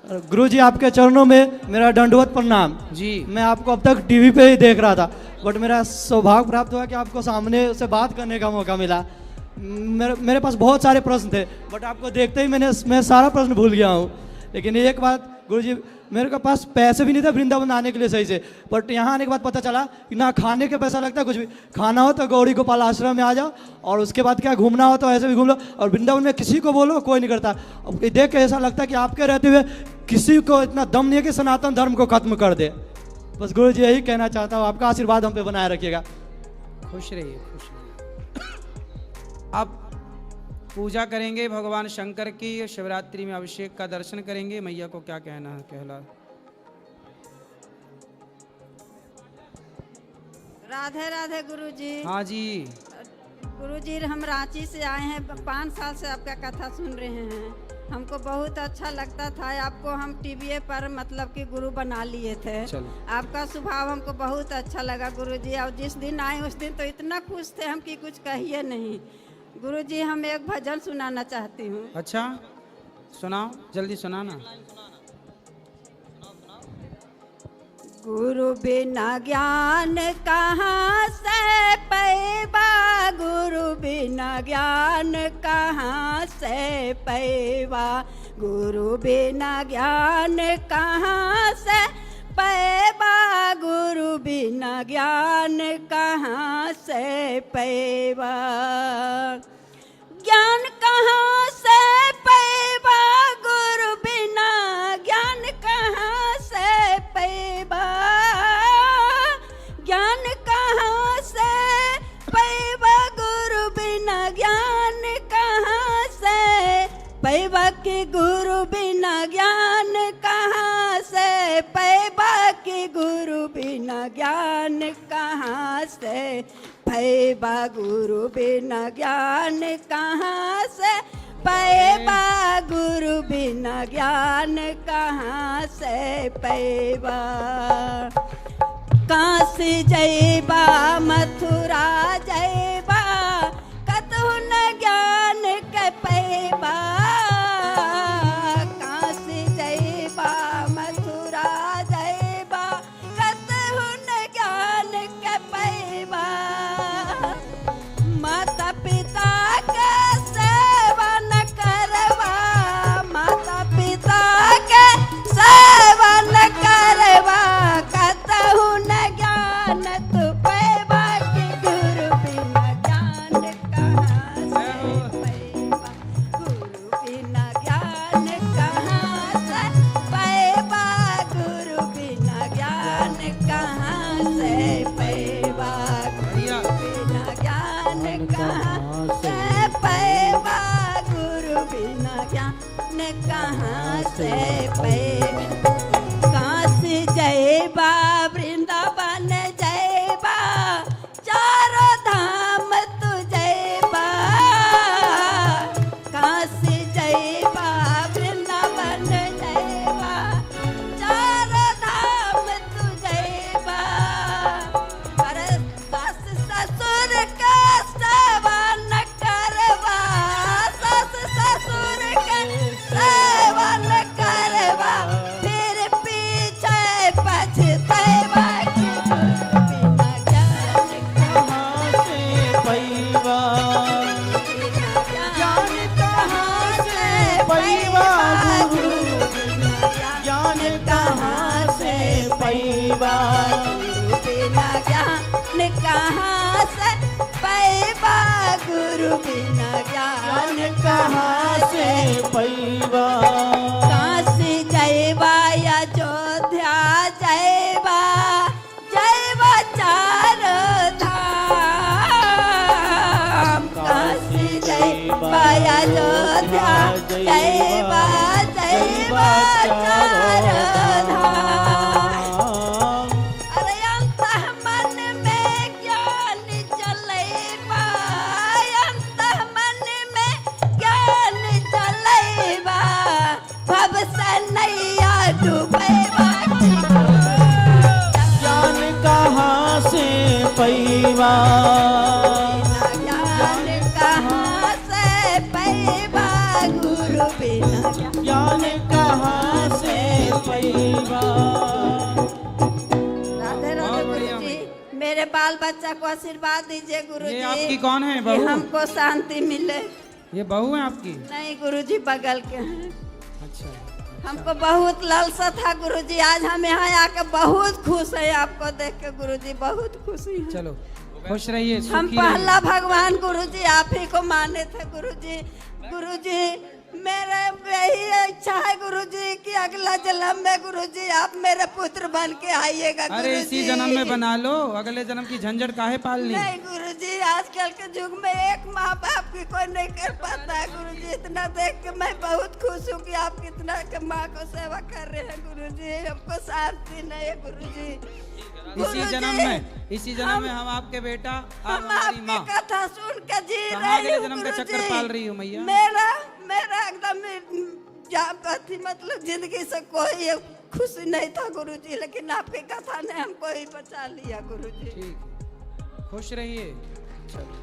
गुरुजी, आपके चरणों में मेरा दंडवत प्रणाम जी। मैं आपको अब तक टीवी पे ही देख रहा था, बट मेरा सौभाग्य प्राप्त हुआ कि आपको सामने से बात करने का मौका मिला। मेरे पास बहुत सारे प्रश्न थे, बट आपको देखते ही मैं सारा प्रश्न भूल गया हूँ। लेकिन एक बात गुरुजी, मेरे पास पैसे भी नहीं थे वृंदावन आने के लिए सही से, बट यहाँ आने के बाद पता चला कि ना खाने के पैसा लगता, कुछ भी खाना हो तो गौरी गोपाल आश्रम में आ जाओ, और उसके बाद क्या घूमना हो तो ऐसे भी घूम लो, और वृंदावन में किसी को बोलो कोई नहीं करता। अब देख के ऐसा लगता है कि आपके रहते हुए किसी को इतना दम नहीं है कि सनातन धर्म को खत्म कर दे। बस गुरुजी यही कहना चाहता हूँ, आपका आशीर्वाद हम पे बनाए रखिएगा। खुश रहिए, खुश रहिए। अब पूजा करेंगे भगवान शंकर की। शिवरात्रि में अभिषेक का दर्शन करेंगे। मैया को क्या कहना है, कहला। राधे राधे गुरुजी। हाँ जी गुरुजी, हम रांची से आए हैं। 5 साल से आपका कथा सुन रहे हैं। हमको बहुत अच्छा लगता था। आपको हम टीवी पर मतलब कि गुरु बना लिए थे। आपका स्वभाव हमको बहुत अच्छा लगा गुरुजी। और जिस दिन आए उस दिन तो इतना खुश थे हम कि कुछ कहिए नहीं। गुरुजी, हम एक भजन सुनाना चाहती हूँ। अच्छा, सुनाओ, जल्दी सुनाना। गुरु बिना ज्ञान कहाँ से पैबा, गुरु बिना ज्ञान कहाँ से पैबा, गुरु बिना ज्ञान कहाँ से पैबा, गुरु बिना ज्ञान कहाँ से पैबा, ज्ञान कहाँ से पैबा, गुरु बिना ज्ञान कहाँ से पैबा, ज्ञान कहाँ से पैबा, गुरु बिना ज्ञान कहाँ से पैबा, कि गुरु बिना ज्ञान कहाँ से पैबा, कि गुरु बिना ज्ञान कहाँ से पैबा, गुरु बिना ज्ञान कहाँ से पैबा, गुरु बिना ज्ञान कहाँ से पैबा। काशी जैबा मथुरा जैबा, कतहु न ज्ञान के पैबा, काशी जैबा मथुरा जैबा, कतहु न ज्ञान के पैबा। माता पिता के सेवा न करवा, माता पिता के सेवा न करवा, कतहु न ज्ञान तू पैबा, कि गुरु बिना ज्ञान कहाँ से पैबा, गुरु बिना ज्ञान कहाँ से पैबा, गुरु बिना ज्ञान कहाँ से पैबा, गुरु बिना ज्ञान कहाँ से पैबा, गुरु बिना ज्ञान कहाँ से पैबा। काशी जैबा वृंदावन जैबा, चारों धाम तू जैबा, काशी जैबा वृंदावन जैबा, चारों धाम तू जैबा। बिना ज्ञान कहाँ से पैबा गुरु बिना ज्ञान कहाँ से पैबा काशी जयबा अयोध्या जयबा जयबा चार धाम काशी जयबा अयोध्या जयबा जयबा चार धाम अरे अंतः मन में ज्ञान जलेबा अंतः मन में ज्ञान जलेबा भव से नैया डूबेबा ज्ञान कहाँ से पैबा ज्ञान कहाँ से पैबा गुरु बिना ज्ञान कहाँ से पैबा। राधे राधे गुरु जी, मेरे बाल बच्चा को आशीर्वाद दीजिए गुरु जी। ये आपकी कौन है, बहू? कि हमको शांति मिले। ये बहू है आपकी? नहीं गुरु जी, बगल के हैं। अच्छा, हमको बहुत लालसा था गुरु जी, आज हम यहाँ आके बहुत खुश है आपको देख के गुरु जी, बहुत खुशी है। चलो खुश रहिए, हम सुखी पहला रहिए। भगवान गुरु जी आप ही को माने थे गुरु जी। गुरु जी मेरा यही इच्छा है गुरु जी कि अगला जन्म में गुरु जी आप मेरे पुत्र बन के आइएगा। अरे इसी जन्म में बना लो, अगले जन्म की झंझट काहे पालनी। नहीं गुरु जी, आजकल के युग में एक माँ बाप की कोई नहीं कर पाता है गुरु जी। इतना देख के मैं बहुत खुश हूँ कि आप कितना के माँ को सेवा कर रहे हैं गुरु जी। हमको शांति नहीं है गुरु जी। इसी जन्म में हम आपके बेटा, आप हमारी माँ। कथा सुन के जी कहाँ रही अगले हूँ जन्म का गुरु चक्कर जी। पाल रही हो मैया? मेरा एकदम जाती मतलब जिंदगी से कोई खुशी नहीं था गुरु जी, लेकिन आपकी कथा ने हमको ही बचा लिया गुरु जी। ठीक, खुश रहिए। चलो।